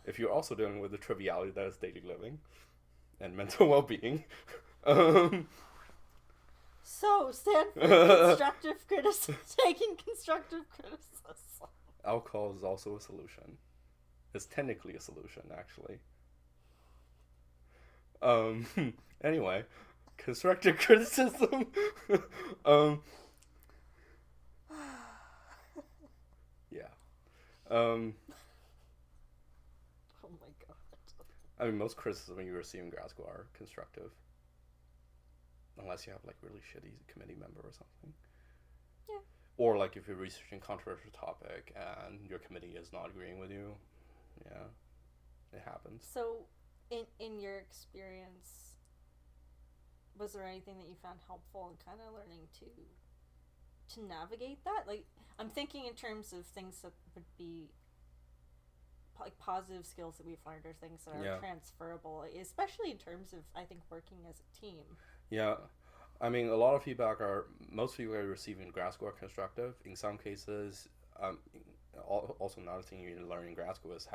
If you're also dealing with the triviality that is daily living and mental well-being. So, Stanford taking constructive criticism. Alcohol is also a solution. It's technically a solution, actually. Anyway, constructive criticism. Yeah. Oh my god. I mean, most criticism you receive in grad school are constructive. Unless you have, like, really shitty committee member or something. Yeah. Or, like, if you're researching a controversial topic and your committee is not agreeing with you. Yeah. It happens. So, in your experience, was there anything that you found helpful in kind of learning to navigate that? Like, I'm thinking in terms of things that would be like positive skills that we've learned or things that are transferable, especially in terms of, I think, working as a team. Yeah. I mean, a lot of most feedback I receive in grad school are constructive. In some cases, also another thing you need to learn in grad school is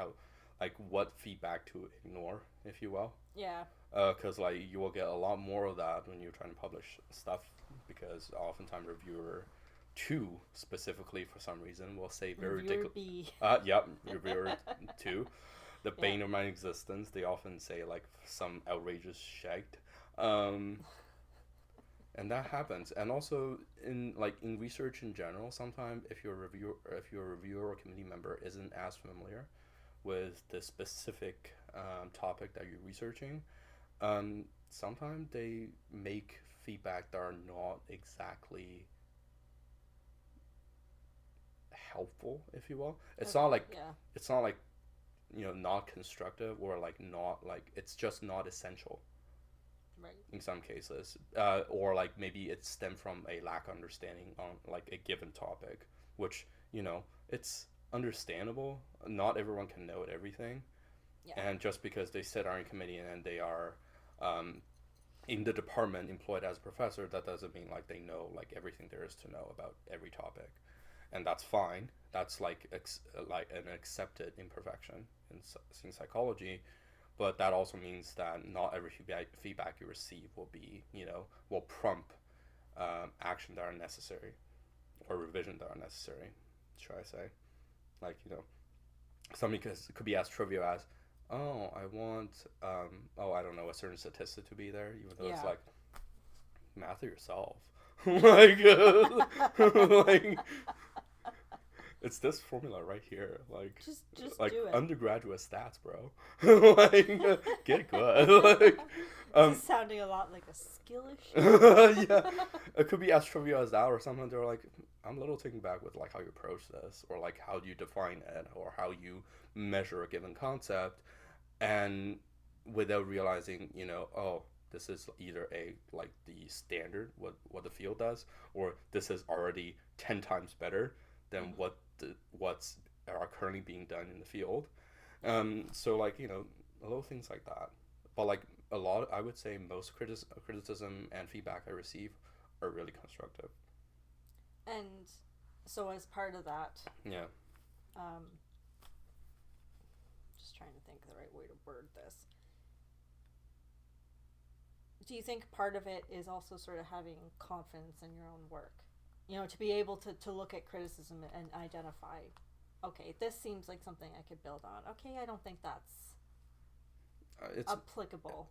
what feedback to ignore, if you will. Yeah. Because, you will get a lot more of that when you're trying to publish stuff, because oftentimes reviewer 2 specifically, for some reason, will say very ridiculous. Reviewer 2, the bane of my existence. They often say some outrageous shite, and that happens. And also in research in general, sometimes if your reviewer or committee member isn't as familiar with the specific topic that you're researching, sometimes they make feedback that are not exactly helpful, if you will. It's not not constructive, or it's just not essential. Right. In some cases, or maybe it stemmed from a lack of understanding on a given topic, which it's understandable. Not everyone can know everything. And just because they sit on a committee and they are in the department employed as a professor, that doesn't mean they know everything there is to know about every topic. And that's fine. That's an accepted imperfection in psychology, but that also means that not every feedback you receive will prompt action that are necessary, or revision that are necessary, should I say? Something could be as trivial as, I want I don't know, a certain statistic to be there, even though it's math it yourself. It's this formula right here. Just do it. Undergraduate stats, bro. Get good. This is sounding a lot like a skill issue. Yeah. It could be as trivial as that, or something they're I'm a little taken back with how you approach this, or how do you define it, or how you measure a given concept, and without realizing, this is either the standard, what the field does, or this is already 10 times better than what's are currently being done in the field. So little things like that. But I would say most criticism and feedback I receive are really constructive. And so as part of that, just trying to think of the right way to word this. do you think part of it is also sort of having confidence in your own work? You know, to be able to look at criticism and identify, okay, this seems like something I could build on. Okay, I don't think that's it's applicable.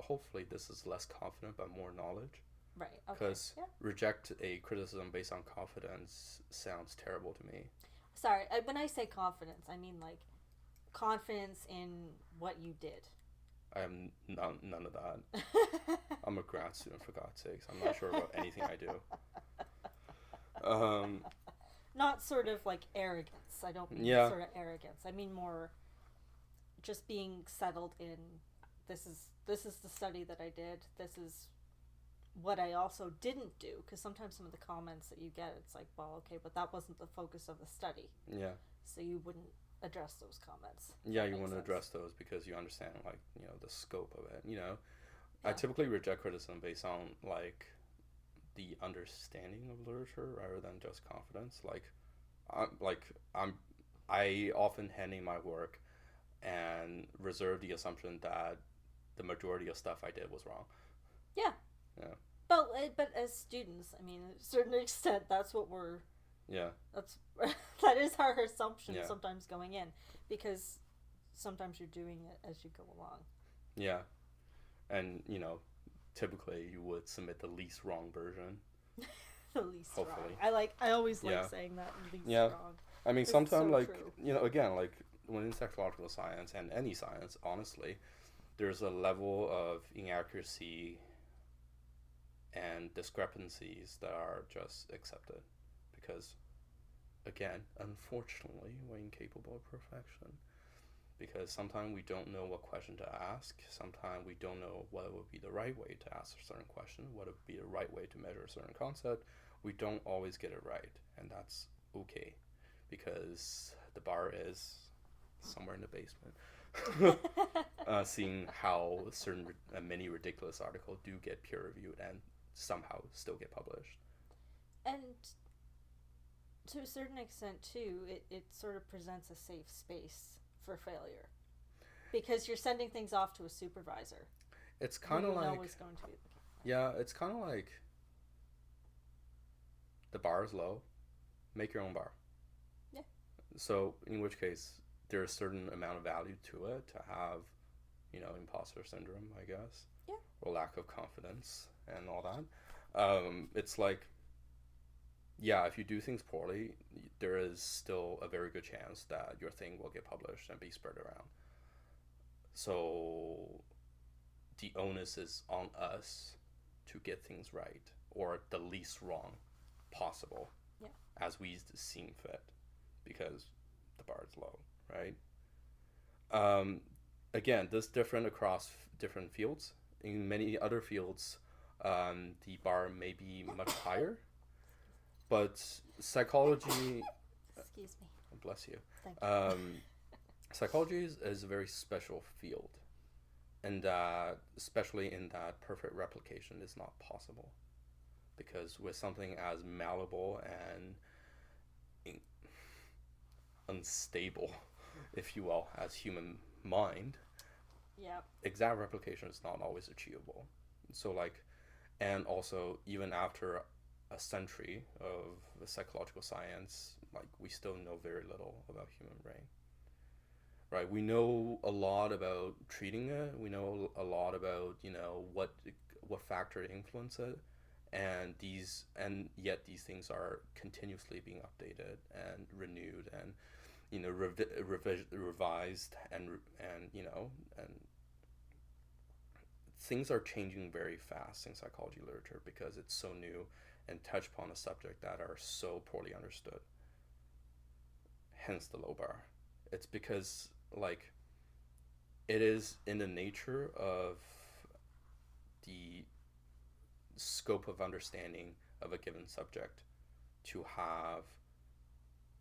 hopefully this is less confident but more knowledge. Right. Okay. Because reject a criticism based on confidence sounds terrible to me. Sorry, when I say confidence, I mean like confidence in what you did. I have none of that. I'm a grad student, for God's sakes. I'm not sure about anything I do. Not sort of like arrogance. I don't mean sort of arrogance. I mean more just being settled in. This is the study that I did. This is what I also didn't do, because sometimes some of the comments that you get, it's like, well, okay, but that wasn't the focus of the study. Yeah. So you wouldn't address those comments. Yeah, you want to address those because you understand, like, you know, the scope of it. You know, I typically reject criticism based on like the understanding of literature rather than just confidence. I often hand in my work and reserve the assumption that the majority of stuff I did was wrong. Yeah. Yeah. But as students, I mean, to a certain extent, that's what we're. Yeah. That is our assumption sometimes going in, because sometimes you're doing it as you go along. Yeah, and you know, typically you would submit the least wrong version. The least hopefully. Wrong. I always like saying that, least wrong. I mean, sometimes so you know, again, like when in psychological science and any science, honestly, there's a level of inaccuracy and discrepancies that are just accepted because, again, unfortunately, we're incapable of perfection. Because sometimes we don't know what question to ask. Sometimes we don't know what would be the right way to ask a certain question, what would be the right way to measure a certain concept. We don't always get it right, and that's okay, because the bar is somewhere in the basement. Seeing how many ridiculous articles do get peer-reviewed and somehow still get published. And to a certain extent, too, it sort of presents a safe space for failure, because you're sending things off to a supervisor. It's kind of like is going to be it's kind of like the bar is low, make your own bar. Yeah. So in which case there's a certain amount of value to it to have, you know, imposter syndrome, I guess. Yeah. Or lack of confidence and all that. It's like, yeah, if you do things poorly, there is still a very good chance that your thing will get published and be spread around. So the onus is on us to get things right, or the least wrong possible, as we seem fit, because the bar is low, right? Again, this is different across different fields. In many other fields, the bar may be much higher. But psychology... Excuse me. Bless you. Thank you. Psychology is a very special field. And especially in that perfect replication is not possible. Because with something as malleable and unstable, if you will, as human mind, exact replication is not always achievable. So and also even after a century of psychological science, we still know very little about human brain, right? We know a lot about treating it. We know a lot about, you know, what factor influence it, and yet these things are continuously being updated and renewed and, you know, revised and you know, and things are changing very fast in psychology literature because it's so new and touch upon a subject that are so poorly understood. Hence the low bar. It's because, it is in the nature of the scope of understanding of a given subject to have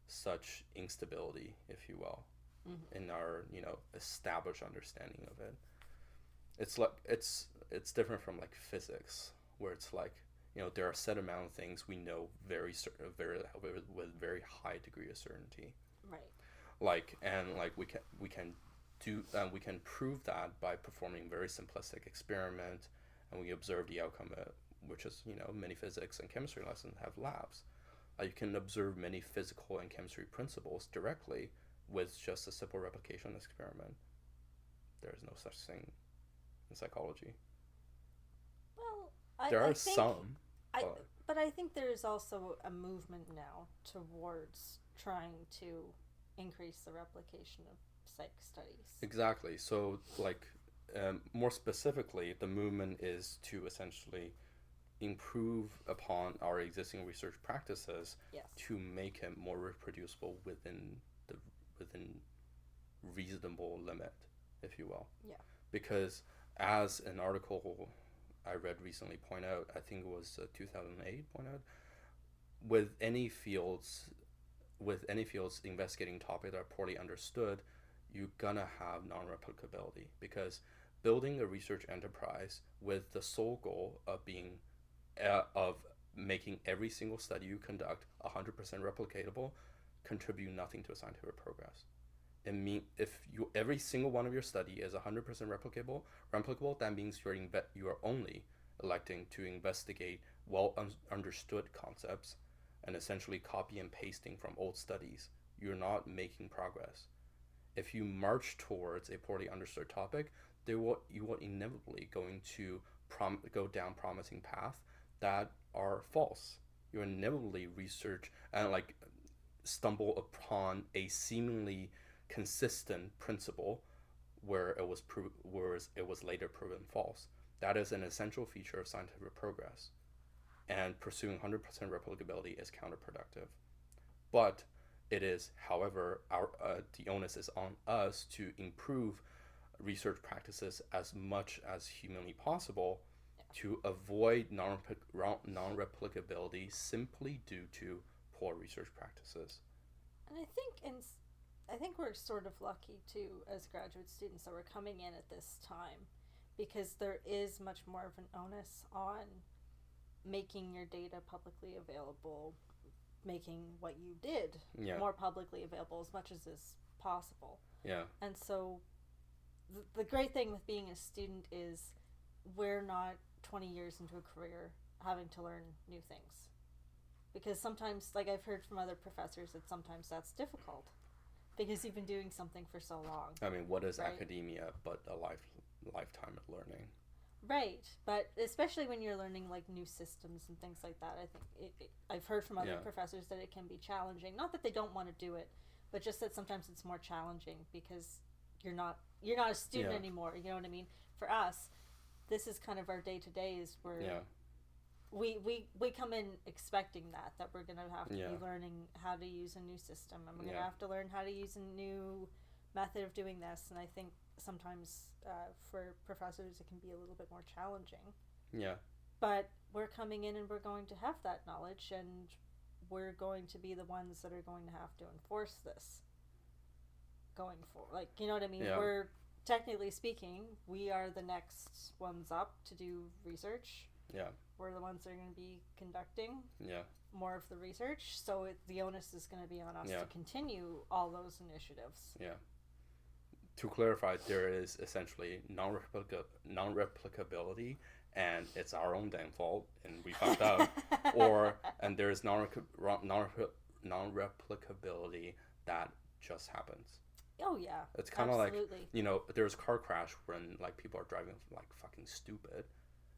such instability, if you will, in our, you know, established understanding of it. It's different from physics, where it's you know, there are a set amount of things we know with very high degree of certainty. Right. We can prove that by performing very simplistic experiment and we observe the outcome, which is, many physics and chemistry lessons have labs. You can observe many physical and chemistry principles directly with just a simple replication experiment. There is no such thing in psychology. Well, there are some. But I think there's also a movement now towards trying to increase the replication of psych studies. Exactly. So, more specifically, the movement is to essentially improve upon our existing research practices to make it more reproducible within reasonable limit, if you will. Yeah. Because as an article I read recently point out, I think it was 2008 point out, with any fields investigating topics that are poorly understood, you're gonna have non-replicability, because building a research enterprise with the sole goal of being of making every single study you conduct 100% replicatable contribute nothing to scientific progress. If every single one of your study is 100% replicable, that means you are only electing to investigate well understood concepts and essentially copy and pasting from old studies. You're not making progress. If you march towards a poorly understood topic, you will inevitably going to go down promising paths that are false. You inevitably research and stumble upon a seemingly consistent principle where it was later proven false. That is an essential feature of scientific progress, and pursuing 100% replicability is counterproductive. But it is, however, the onus is on us to improve research practices as much as humanly possible to avoid non-replicability simply due to poor research practices. And I think we're sort of lucky too, as graduate students, that we're coming in at this time, because there is much more of an onus on making your data publicly available, making what you did more publicly available as much as is possible. Yeah. And so the great thing with being a student is we're not 20 years into a career having to learn new things. Because sometimes, I've heard from other professors, that sometimes that's difficult because you've been doing something for so long. I mean, what is academia but a lifetime of learning? Right, but especially when you're learning new systems and things like that, I think I've heard from other professors that it can be challenging. Not that they don't want to do it, but just that sometimes it's more challenging because you're not a student anymore. You know what I mean? For us, this is kind of our day to days where we come in expecting that we're gonna have to be learning how to use a new system, and we're gonna have to learn how to use a new method of doing this. And I think sometimes for professors it can be a little bit more challenging. Yeah. But we're coming in and we're going to have that knowledge, and we're going to be the ones that are going to have to enforce this going forward. You know what I mean? Yeah. We're, technically speaking, we are the next ones up to do research. Yeah. We're the ones that are going to be conducting more of the research, so the onus is going to be on us to continue all those initiatives. Yeah. To clarify, there is essentially non-replicability, and it's our own damn fault, and we fucked up. And there is non-replicability that just happens. Oh yeah. It's kind of there's a car crash when people are driving fucking stupid.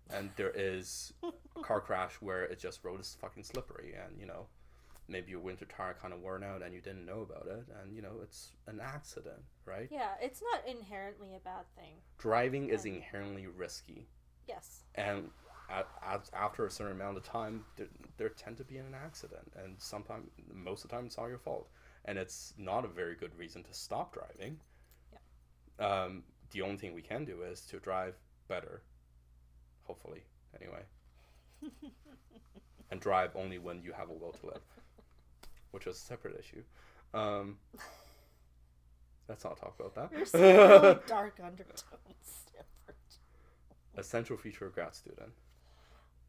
And there is a car crash where it just road is fucking slippery, and maybe your winter tire kind of worn out and you didn't know about it, and it's an accident, right? Yeah, it's not inherently a bad thing. Driving is inherently risky. Yes. And after a certain amount of time, there tend to be an accident, and most of the time it's all your fault, and it's not a very good reason to stop driving. Yeah. The only thing we can do is to drive better. Hopefully, anyway. And drive only when you have a will to live, which is a separate issue. Let's not talk about that. You're seeing really dark undertones. Essential feature of grad student.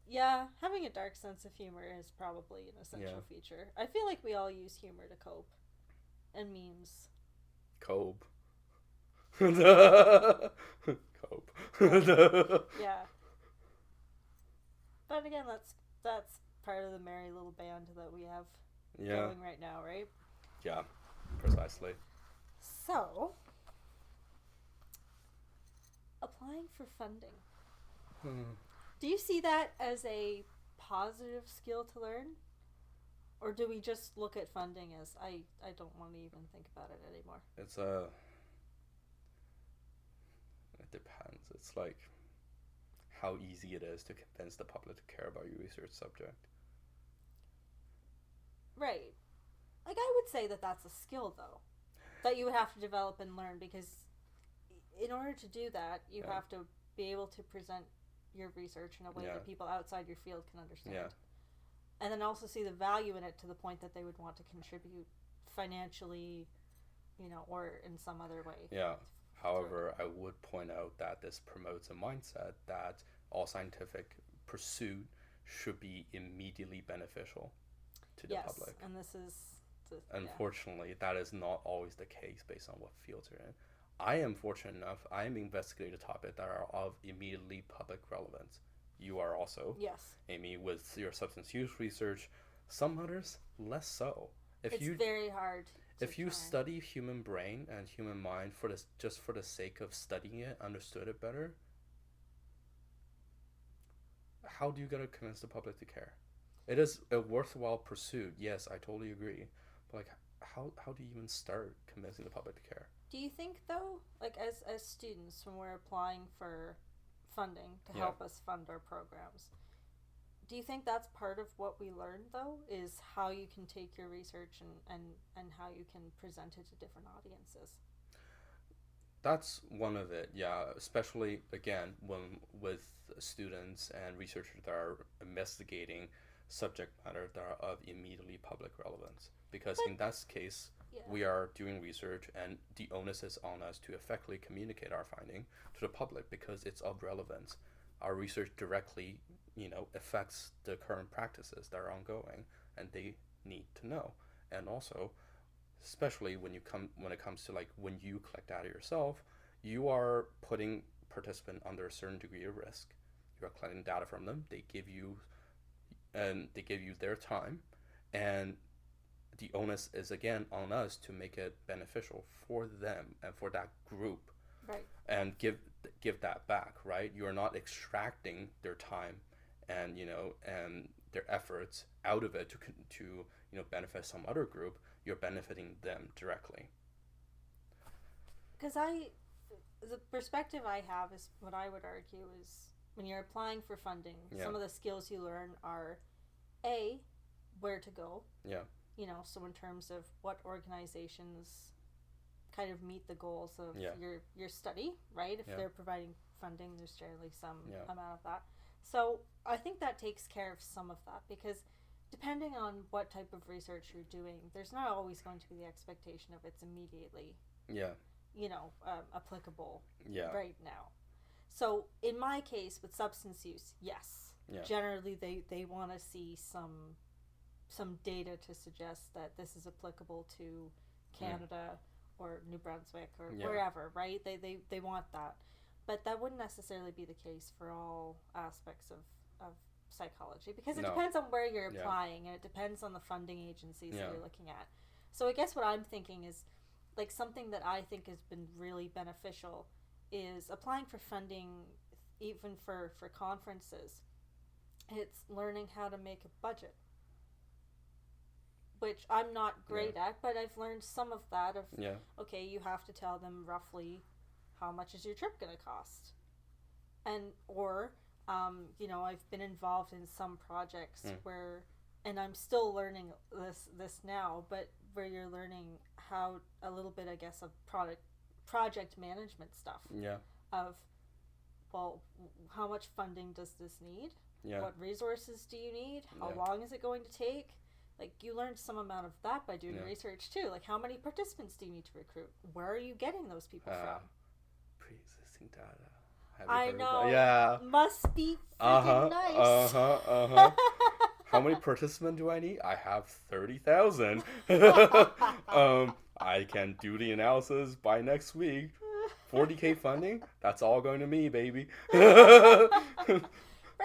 Yeah, having a dark sense of humor is probably an essential feature. I feel like we all use humor to cope. And memes. Cope. Cope. Yeah. But again, that's part of the merry little band that we have going right now, right? Yeah, precisely. So, applying for funding. Do you see that as a positive skill to learn? Or do we just look at funding as, I don't want to even think about it anymore? It depends. It's like how easy it is to convince the public to care about your research subject. Right. Like, I would say that that's a skill, though, that you would have to develop and learn, because in order to do that, you have to be able to present your research in a way that people outside your field can understand. Yeah. And then also see the value in it to the point that they would want to contribute financially, or in some other way. Yeah. However, I would point out that this promotes a mindset that all scientific pursuit should be immediately beneficial to the public. And this is... Unfortunately, that is not always the case based on what fields you're in. I am fortunate enough, I am investigating topics that are of immediately public relevance. You are also, yes, Amy, with your substance use research. Some others, less so. It's very hard. If you study human brain and human mind just for the sake of studying it, understood it better, how do you get to convince the public to care? It is a worthwhile pursuit. Yes, I totally agree. But like, how do you even start convincing the public to care? Do you think, though, like as students, when we're applying for funding to help us fund our programs, do you think that's part of what we learn, though, is how you can take your research and how you can present it to different audiences? That's one of it, yeah. Especially, again, when with students and researchers that are investigating subject matter that are of immediately public relevance. Because in that case, we are doing research and the onus is on us to effectively communicate our finding to the public because it's of relevance. Our research directly, affects the current practices that are ongoing and they need to know. And also, especially when it comes to like when you collect data yourself, you are putting participant under a certain degree of risk. You are collecting data from them. They give you their time, and the onus is again on us to make it beneficial for them and for that group, right? And give that back, right? You are not extracting their time and and their efforts out of it to benefit some other group. You're benefiting them directly. Because the perspective I have is what I would argue is when you're applying for funding, some of the skills you learn are A, where to go. Yeah. So in terms of what organizations kind of meet the goals of your study, right? If they're providing funding, there's generally some amount of that. So I think that takes care of some of that, because depending on what type of research you're doing, there's not always going to be the expectation of it's immediately applicable right now. So in my case with substance use, generally they want to see some data to suggest that this is applicable to Canada or New Brunswick or wherever, right? They want that. But that wouldn't necessarily be the case for all aspects of psychology, because it depends on where you're applying, and it depends on the funding agencies that you're looking at. So I guess what I'm thinking is, like, something that I think has been really beneficial is applying for funding, even for conferences. It's learning how to make a budget, which I'm not great at, but I've learned some of that okay, you have to tell them roughly how much is your trip going to cost, or I've been involved in some projects where, and I'm still learning this now, but where you're learning how a little bit, I guess, of project management stuff. Yeah. Of, well, how much funding does this need? Yeah. What resources do you need? How long is it going to take? Like, you learn some amount of that by doing research too. Like, how many participants do you need to recruit? Where are you getting those people from? Pre-existing data. I know. Yeah. Must be freaking nice. How many participants do I need? I have 30,000. I can do the analysis by next week. 40K funding? That's all going to me, baby. Right,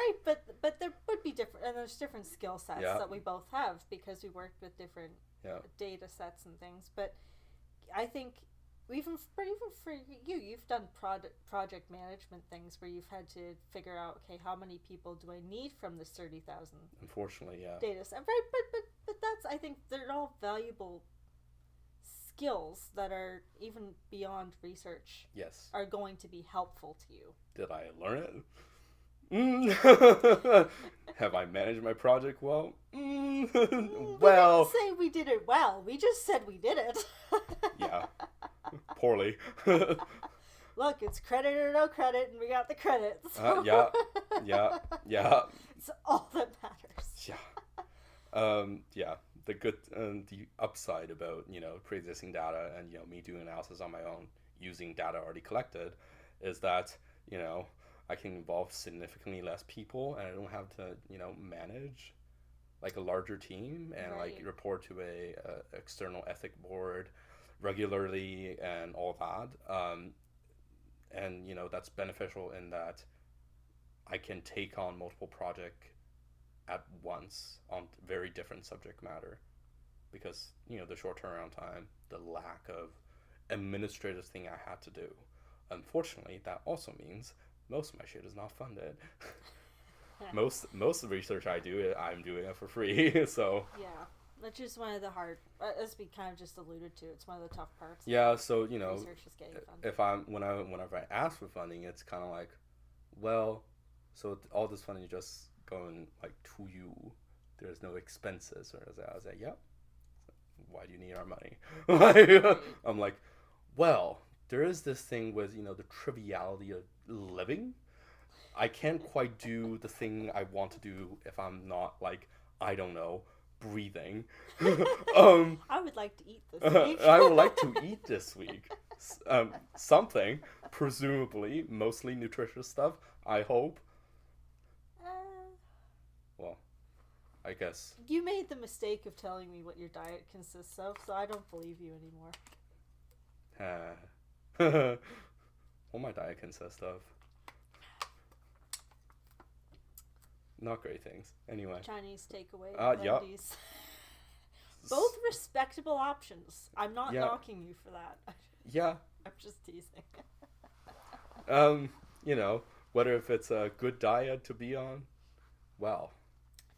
Right, but there would be different, and there's different skill sets Yeah. that we both have because we worked with different Yeah. data sets and things. But I think even for you, you've done project management things where you've had to figure out, okay, how many people do I need from this 30,000 Unfortunately, yeah. data set? Right, but that's, I think they're all valuable skills that are even beyond research. Yes. Are going to be helpful to you. Did I learn it? Have I managed my project well? We Well, didn't say we did it well. We just said we did it. yeah, poorly. Look, it's credit or no credit, and we got the credit. So. Yeah. It's all that matters. Yeah. The upside about pre-existing data and me doing analysis on my own using data already collected is that I can involve significantly less people, and I don't have to manage like a larger team and Right. like report to a external ethic board regularly and all that. And that's beneficial in that I can take on multiple projects at once on very different subject matter, because the short turnaround time, the lack of administrative thing I had to do. Unfortunately, that also means most of my shit is not funded. most of the research I'm doing it for free. So Yeah, which is one of the hard, as we kind of just alluded to, it's one of the tough parts. yeah, so Research is getting funded. whenever I ask for funding, it's kind of like, well, so all this funding is just going like to you. There's no expenses, or I was like, yep. Why do you need our money? I'm like, well, there is this thing with the triviality of living. I can't quite do the thing I want to do if I'm not like, I don't know, breathing. I would like to eat this week. I would like to eat this week. Something, presumably mostly nutritious stuff, I hope. Well, I guess. You made the mistake of telling me what your diet consists of, so I don't believe you anymore. What my diet consists of. Not great things. Anyway. Chinese takeaway. Yep. Wendy's. Both respectable options. I'm not Yeah. knocking you for that. Yeah. I'm just teasing. Whether if it's a good diet to be on, well.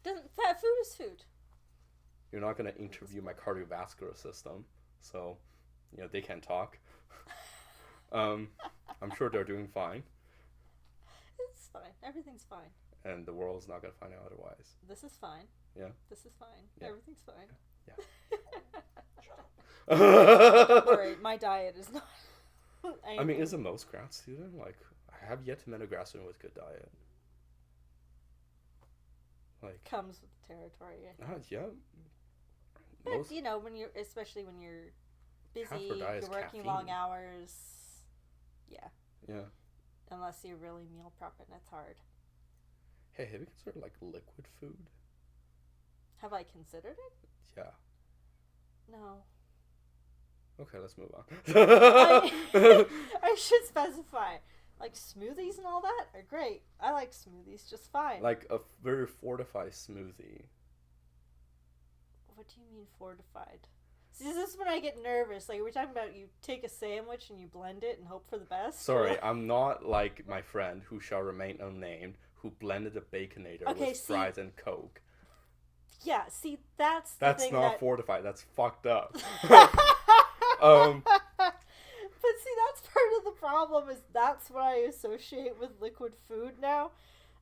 Fat food is food. You're not going to interview my cardiovascular system, so, they can talk. I'm sure they're doing fine. It's fine. Everything's fine. And the world's not going to find out otherwise. This is fine. Yeah. This is fine. Yeah. Everything's fine. Yeah. Alright, my diet is not. I mean, is a most grad student? Like, I have yet to meet a grad student with good diet. Like, comes with the territory. yeah. But especially when you're busy, Half her diet is you're working caffeine. long hours. Yeah. Yeah. Unless you're really meal prepping, it's hard. Hey, have you considered like liquid food? Have I considered it? Yeah. No. Okay, let's move on. I should specify. Like smoothies and all that are great. I like smoothies just fine. Like a very fortified smoothie. What do you mean fortified? See, this is when I get nervous. Like, we're talking about you take a sandwich and you blend it and hope for the best. Sorry, I'm not like my friend who shall remain unnamed who blended a Baconator with fries and Coke. Yeah, see, that's the That's thing not fortified. That's fucked up. But see, that's part of the problem, is that's what I associate with liquid food now.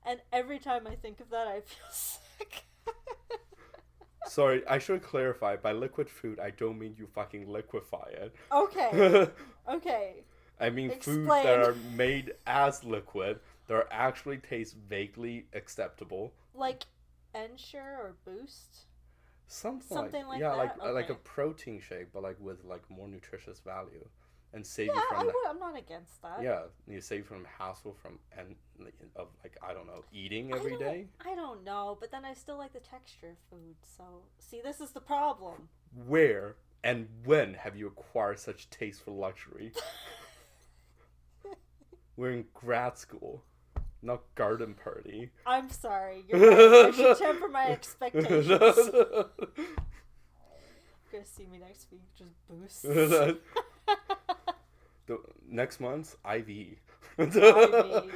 And every time I think of that, I feel sick. Sorry, I should clarify. By liquid food, I don't mean you fucking liquefy it. Okay. Okay. I mean Explain. foods that are made as liquid that are actually taste vaguely acceptable. Like Ensure or Boost? Something like yeah, that? like a Okay. protein shake, but like with like more nutritious value, and save Yeah, you from I'm not against that. yeah, you save you from hassle of like I don't know, eating every day. I don't know, but then I still like the texture of food. So, see, this is the problem. Where and when have you acquired such taste for luxury? We're in grad school. Not garden party. I'm sorry. You're right. I should temper my expectations. You're gonna see me next week. Just boost. Next month's IV. IV,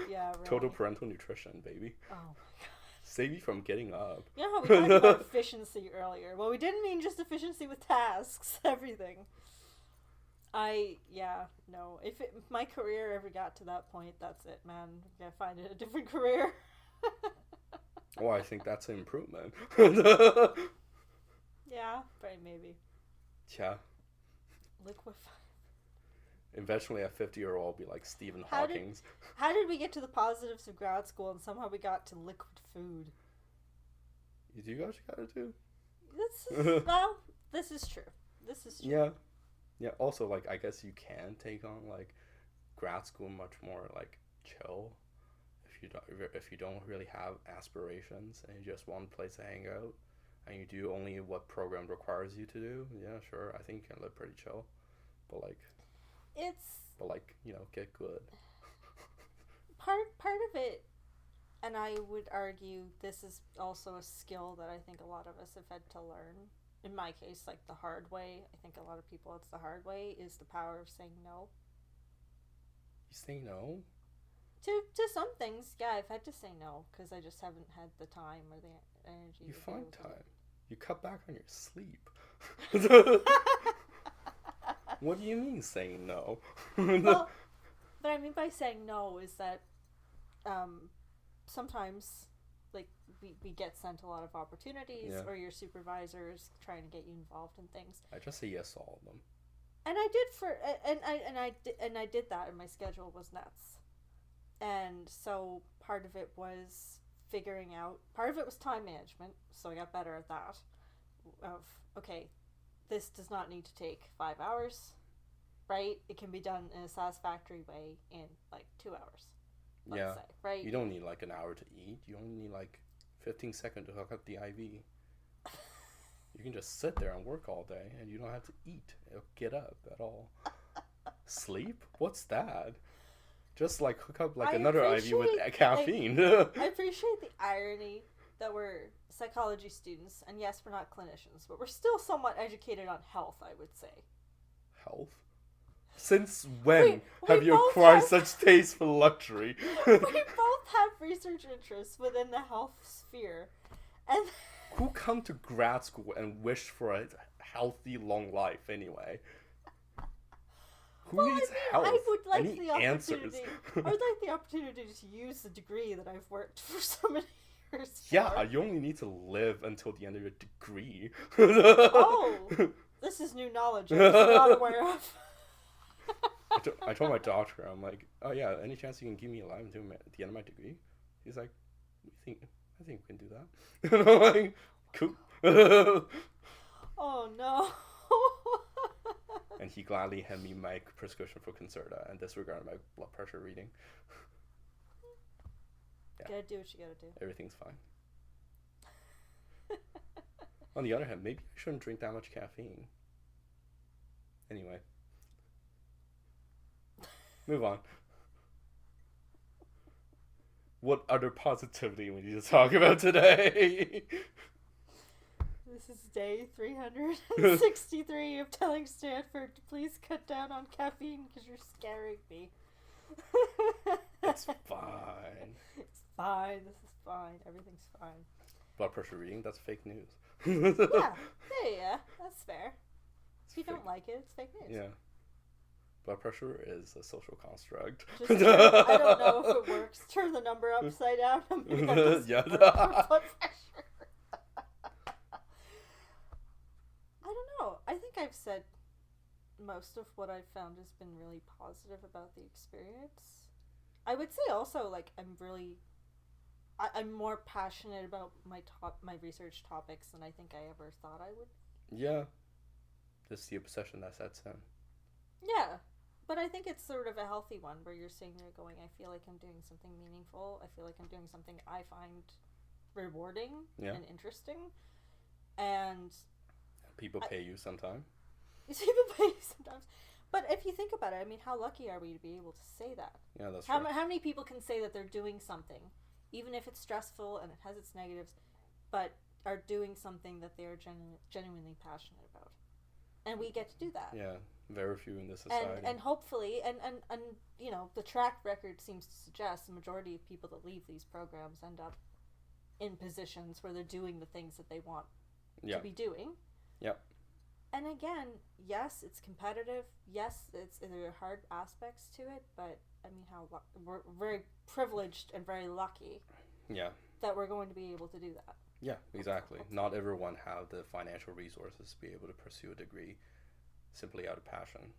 yeah, right. Total parental nutrition, baby. Oh my god. Save you from getting up. You know how we talked about efficiency earlier? Well, we didn't mean just efficiency with tasks. Everything. No. If my career ever got to that point, that's it, man. I'm gonna find it a different career. Well, I think that's an improvement. Yeah, probably maybe. Yeah. Liquefy. Eventually, at 50-year-old, I'll be like Stephen Hawking. How did we get to the positives of grad school and somehow we got to liquid food? You do what you gotta do. This is true. This is true. Yeah. Yeah, also, like, I guess you can take on, like, grad school much more, like, chill. If you don't really have aspirations and you just want a place to hang out and you do only what program requires you to do, yeah, sure, I think you can live pretty chill. But, like... get good. Part of it, and I would argue this is also a skill that I think a lot of us have had to learn. In my case, like the hard way, I think a lot of people, it's the hard way, is the power of saying no. You say no? To some things, yeah, I've had to say no, because I just haven't had the time or the energy. You find time. You cut back on your sleep. What do you mean saying no? Well, what I mean by saying no is that sometimes, like, we get sent a lot of opportunities, or your supervisors trying to get you involved in things. I just say yes to all of them. And I did that, and my schedule was nuts. And so part of it was figuring out. Part of it was time management, so I got better at that. Okay, this does not need to take 5 hours, right? It can be done in a satisfactory way in like 2 hours. Let's say, right? You don't need like an hour to eat. You only need like 15 seconds to hook up the IV. You can just sit there and work all day, and you don't have to eat or get up at all. Sleep? What's that? Just like hook up like another IV with caffeine. I appreciate the irony that we're psychology students, and yes, we're not clinicians, but we're still somewhat educated on health, I would say. Health? Since when have you acquired such taste for luxury? We both have research interests within the health sphere. And who come to grad school and wish for a healthy, long life anyway? Who needs health? I would like Any the opportunity. Answers? I would like the opportunity to use the degree that I've worked for so many years. Yeah, you only need to live until the end of your degree. Oh, this is new knowledge I was not aware of. I told my doctor, I'm like, oh yeah, any chance you can keep me alive until at the end of my degree? He's like, I think we can do that. And I'm like, cool. Oh no. And he gladly handed me my prescription for Concerta and disregarded my blood pressure reading. Yeah. Gotta do what you gotta do. Everything's fine. On the other hand, maybe I shouldn't drink that much caffeine. Anyway. Move on. What other positivity we need to talk about today? This is day 363 of telling Stanford to please cut down on caffeine because you're scaring me. It's fine. It's fine. This is fine. Everything's fine. Blood pressure reading? That's fake news. Yeah. That's fair. If you don't like it, it's fake news. Yeah. Blood pressure is a social construct. I don't know if it works. Turn the number upside down. Yeah. Blood pressure. I don't know. I think I've said most of what I've found has been really positive about the experience. I would say also, like, I'm more passionate about my research topics than I think I ever thought I would. Yeah. Just the obsession that sets in. Yeah. But I think it's sort of a healthy one where you're sitting there going, I feel like I'm doing something meaningful. I feel like I'm doing something I find rewarding and interesting. And people pay you sometimes. People pay you sometimes. But if you think about it, I mean, how lucky are we to be able to say that? Yeah, that's how true. how many people can say that they're doing something, even if it's stressful and it has its negatives, but are doing something that they are genuinely passionate about, and we get to do that. Yeah, very few in this society. And hopefully, and you know, the track record seems to suggest the majority of people that leave these programs end up in positions where they're doing the things that they want Yeah. to be doing. Yep. And again, yes, it's competitive. Yes, there are hard aspects to it, but I mean, we're very privileged and very lucky Yeah. that we're going to be able to do that. Yeah, exactly. Not everyone have the financial resources to be able to pursue a degree simply out of passion.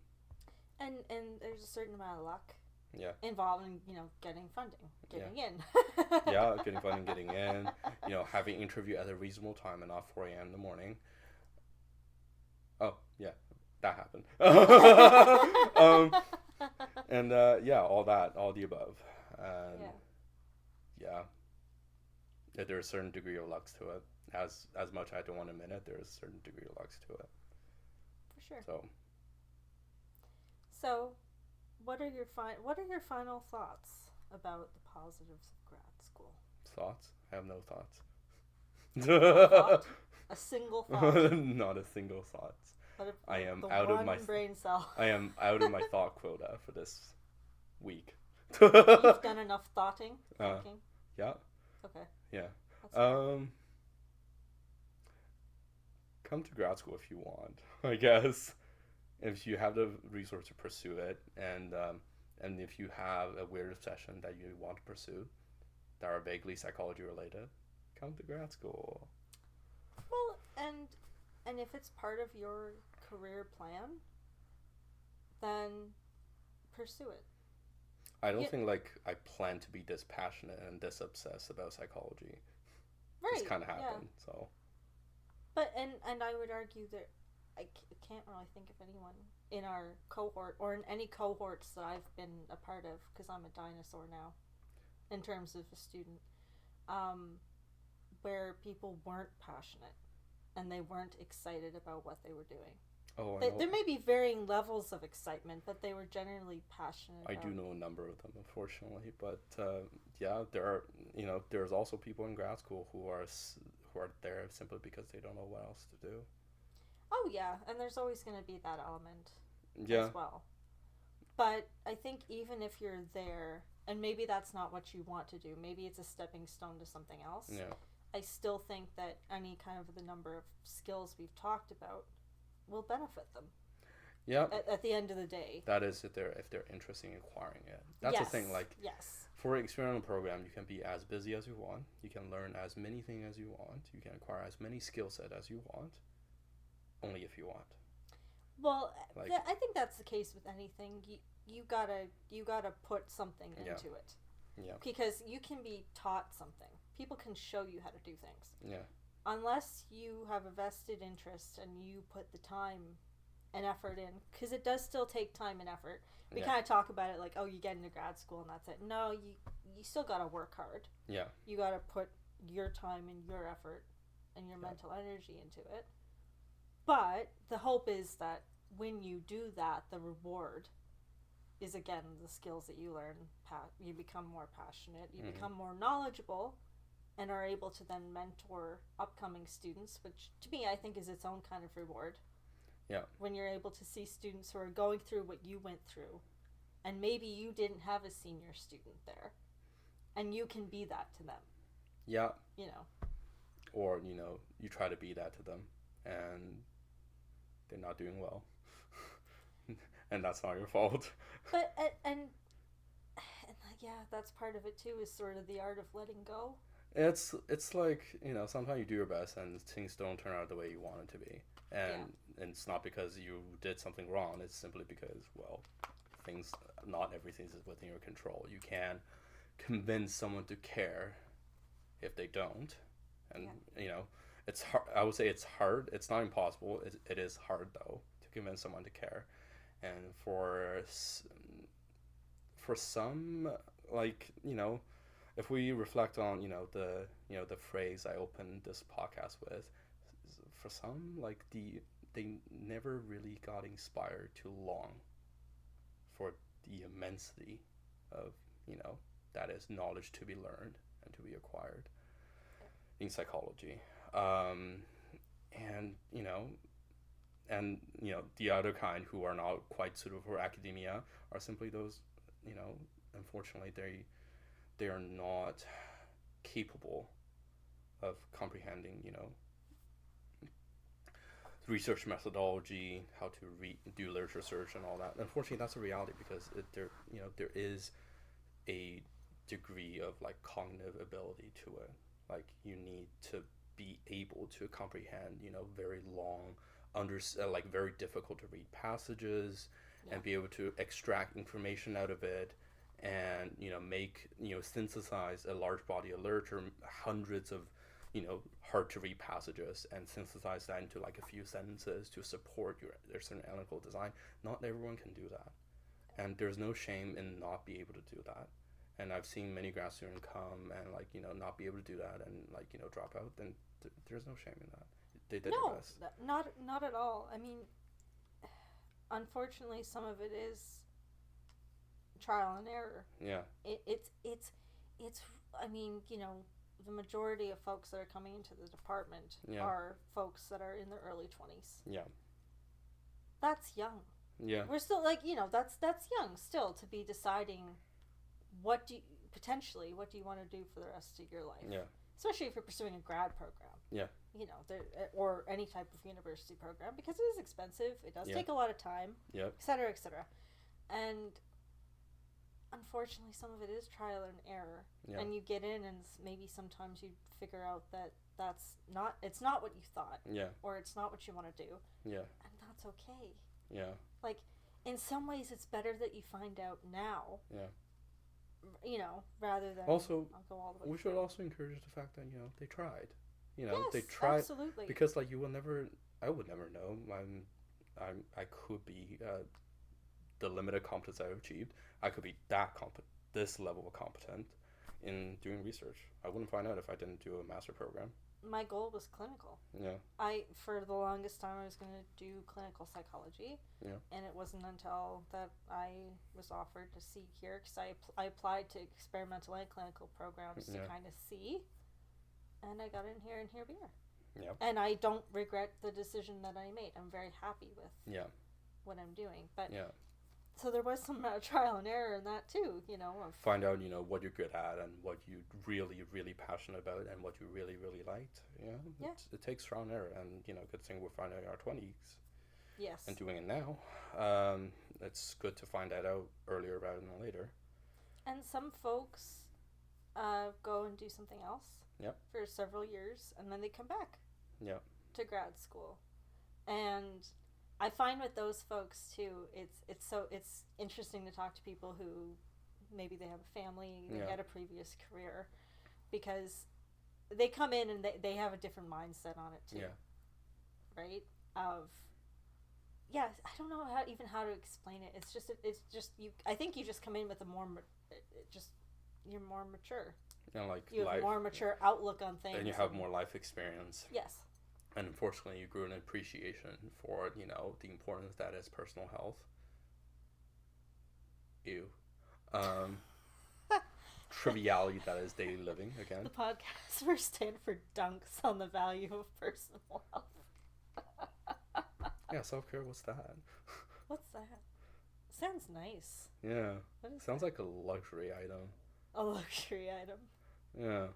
And there's a certain amount of luck Yeah. involved in, you know, getting funding, getting in. Yeah, getting funding, getting in, you know, having interview at a reasonable time and not 4 a.m. in the morning. Oh, yeah, that happened. And yeah, all the above. Yeah. There's a certain degree of luck to it. As much I don't want to admit it, there's a certain degree of luck to it. For sure. So, what are your final thoughts about the positives of grad school? Thoughts? I have no thoughts. Thought? A single thought? Not a single thought. I am out of my brain cell. I am out of my thought quota for this week. You've done enough thinking? Yeah. Okay. Yeah. That's come to grad school if you want, I guess. If you have the resource to pursue it, and if you have a weird obsession that you want to pursue that are vaguely psychology related, come to grad school. Well, and if it's part of your career plan, then pursue it. I don't think like I plan to be this passionate and this obsessed about psychology. Right. It's kind of happened, yeah. so. But and I would argue that I can't really think of anyone in our cohort or in any cohorts that I've been a part of, because I'm a dinosaur now in terms of a student, where people weren't passionate and they weren't excited about what they were doing. Oh, there may be varying levels of excitement, but they were generally passionate. I do know a number of them, unfortunately, but yeah, there's also people in grad school who are there simply because they don't know what else to do. Oh yeah, and there's always going to be that element as well. But I think even if you're there, and maybe that's not what you want to do, maybe it's a stepping stone to something else. Yeah. I still think that any kind of the number of skills we've talked about will benefit them. Yeah. At the end of the day. That is if they're interested in acquiring it. That's the thing. Like. Yes. For an experimental program, you can be as busy as you want. You can learn as many things as you want. You can acquire as many skill set as you want. Only if you want. Well, I think that's the case with anything. You gotta put something into it. Yeah. Because you can be taught something. People can show you how to do things. Yeah. Unless you have a vested interest and you put the time and effort in, because it does still take time and effort. We kind of talk about it like, oh, you get into grad school and that's it. No, you still gotta work hard. Yeah. You gotta put your time and your effort and your mental energy into it. But the hope is that when you do that, the reward is, again, the skills that you learn. You become more passionate, you become more knowledgeable, and are able to then mentor upcoming students, which to me I think is its own kind of reward. Yeah. When you're able to see students who are going through what you went through, and maybe you didn't have a senior student there, and you can be that to them. Yeah. You know. Or, you try to be that to them, and they're not doing well. And that's not your fault. But, and yeah, that's part of it too, is sort of the art of letting go. It's like, sometimes you do your best and things don't turn out the way you want it to be. And it's not because you did something wrong. It's simply because, well, not everything is within your control. You can convince someone to care if they don't. And, it's hard. I would say it's hard. It's not impossible. It is hard, though, to convince someone to care. And for some, like, if we reflect on, the phrase I opened this podcast with, for some, like, they never really got inspired too long the immensity of, that is knowledge to be learned and to be acquired in psychology. And the other kind who are not quite suitable for academia are simply those, unfortunately they are not capable of comprehending, research methodology, how to do literature search and all that. Unfortunately, that's a reality because there is a degree of like cognitive ability to it. Like you need to be able to comprehend, very long, like very difficult to read passages, and be able to extract information out of it, and make synthesize a large body of literature, hundreds of hard to read passages, and synthesize that into like a few sentences to support their certain analytical design. Not everyone can do that, and there's no shame in not be able to do that. And I've seen many grad students come and like not be able to do that and like drop out. Then there's no shame in that. They did their best. No, not at all. I mean, unfortunately, some of it is trial and error. Yeah. It's I mean, the majority of folks that are coming into the department are folks that are in their early 20s. Yeah. That's young. Yeah. We're still like, that's young still to be deciding what do you want to do for the rest of your life. Yeah. Especially if you're pursuing a grad program. Yeah. Or any type of university program, because it is expensive. It does take a lot of time. Yeah. Et cetera, et cetera. And unfortunately, some of it is trial and error. Yeah. And you get in, and maybe sometimes you figure out that it's not what you thought. Yeah. Or it's not what you want to do. Yeah. And that's okay. Yeah. Like, in some ways, it's better that you find out now. Yeah. Rather than also, I'll go all the way we through. should also encourage the fact that they tried. Yes, they tried, absolutely. because like I would never know. I could be the limited competence I've achieved. I could be this level of competent in doing research. I wouldn't find out if I didn't do a master program. My goal was clinical. Yeah. For the longest time, I was going to do clinical psychology. Yeah. And it wasn't until that I was offered to see here, because I applied to experimental and clinical programs to kind of see, and I got in here, and here we are. Yeah. And I don't regret the decision that I made. I'm very happy with what I'm doing. But so there was some trial and error in that too, Find out, what you're good at and what you really, really passionate about and what you really, really liked. Yeah. It takes trial and error, and, good thing we're finding in our 20s. Yes. And doing it now. It's good to find that out earlier rather than later. And some folks go and do something else for several years, and then they come back to grad school. And I find with those folks too, it's interesting to talk to people who maybe they have a family, they had a previous career, because they come in and they have a different mindset on it too. Yeah. Right? I don't know how to explain it. It's just you. I think you just come in with you're more mature. You have a more mature outlook on things, and you have more life experience. Yes. And unfortunately, you grew an appreciation for, the importance that is personal health. Ew. Triviality that is daily living, again. The podcast where Stanford dunks on the value of personal health. Yeah, self-care, what's that? What's that? Sounds nice. Yeah. Sounds like a luxury item. A luxury item. Yeah.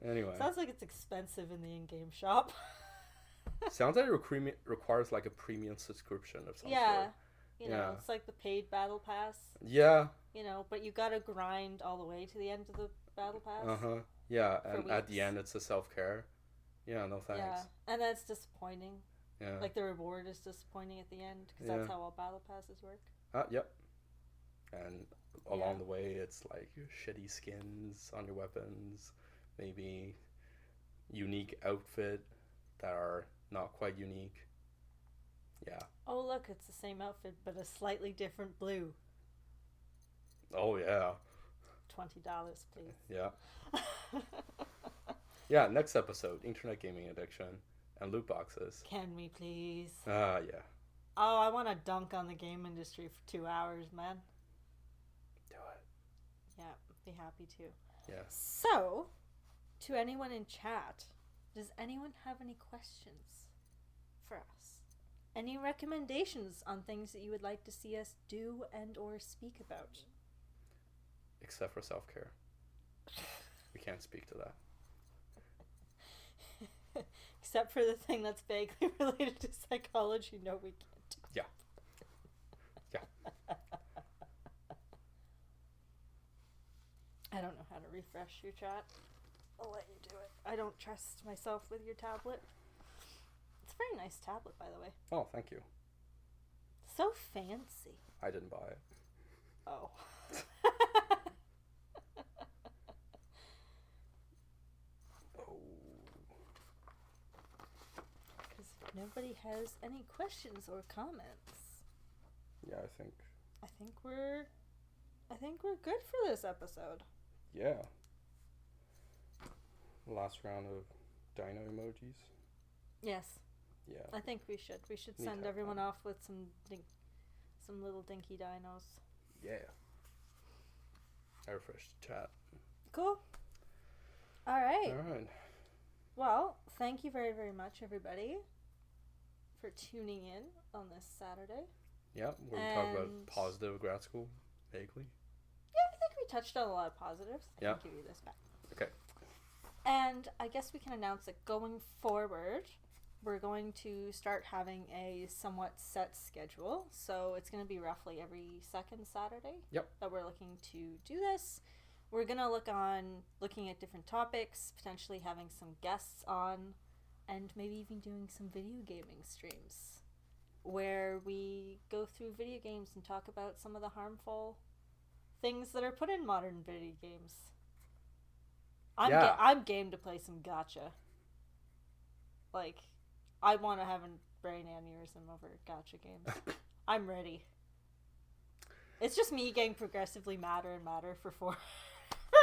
Anyway. Sounds like it's expensive in the in-game shop. Sounds like it requires like a premium subscription of some sort. It's like the paid battle pass. Yeah. But you gotta grind all the way to the end of the battle pass. Uh-huh. Yeah, and at the end it's a self-care. Yeah, no thanks. Yeah, and that's disappointing. Yeah. Like the reward is disappointing at the end, because that's how all battle passes work. Yep. And along the way it's like shitty skins on your weapons, maybe unique outfit that are not quite unique. Yeah. Oh, look, it's the same outfit, but a slightly different blue. Oh, yeah. $20, please. Yeah. Yeah, next episode, internet gaming addiction and loot boxes. Can we please? Yeah. Oh, I want to dunk on the game industry for 2 hours, man. Do it. Yeah, be happy to. Yeah. So, to anyone in chat, does anyone have any questions for us? Any recommendations on things that you would like to see us do and or speak about? Except for self-care. We can't speak to that. Except for the thing that's vaguely related to psychology, no, we can't do. Yeah. Yeah. I don't know how to refresh your chat. I'll let you do it. I don't trust myself with your tablet. It's a very nice tablet, by the way. Oh, thank you. So fancy. I didn't buy it. Oh. Because if nobody has any questions or comments, Yeah, I think we're good for this episode. Yeah. Last round of dino emojis. Yes. Yeah. I think we should. We should Need send to have everyone fun. off with some little dinky dinos. Yeah. I refreshed the chat. Cool. All right. All right. Well, thank you very, very much, everybody, for tuning in on this Saturday. Yeah, we're going to talk about And- positive grad school, vaguely. Yeah, I think we touched on a lot of positives. I Yeah. can give you this back. Okay. And I guess we can announce that going forward, we're going to start having a somewhat set schedule. So it's going to be roughly every second Saturday that we're looking to do this. We're going to looking at different topics, potentially having some guests on, and maybe even doing some video gaming streams where we go through video games and talk about some of the harmful things that are put in modern video games. I'm game to play some gacha. Like, I want to have a brain aneurysm over gacha games. I'm ready. It's just me getting progressively madder and madder for for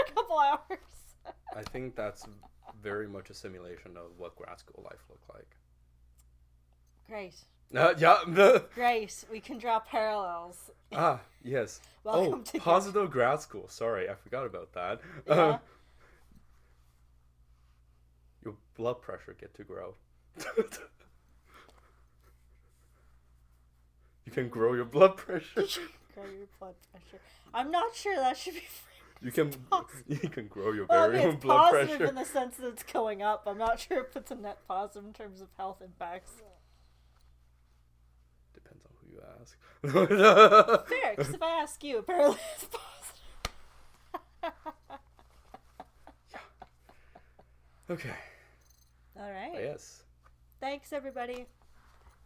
a couple hours. I think that's very much a simulation of what grad school life looked like. Great. Yeah. Great. We can draw parallels. Yes. Welcome to positive grad school. Sorry, I forgot about that. Yeah. Your blood pressure get to grow. You can grow your blood pressure. Grow your blood pressure. I'm not sure that should be free. You can grow your Well, I mean, variable it's blood positive pressure. in the sense that it's going up. I'm not sure if it's a net positive in terms of health impacts. Depends on who you ask. Fair, because if I ask you, apparently it's positive. Okay. All right. Yes. Thanks, everybody.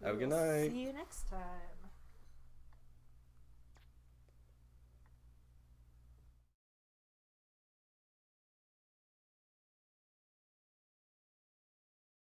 Have a good We will night. See you next time.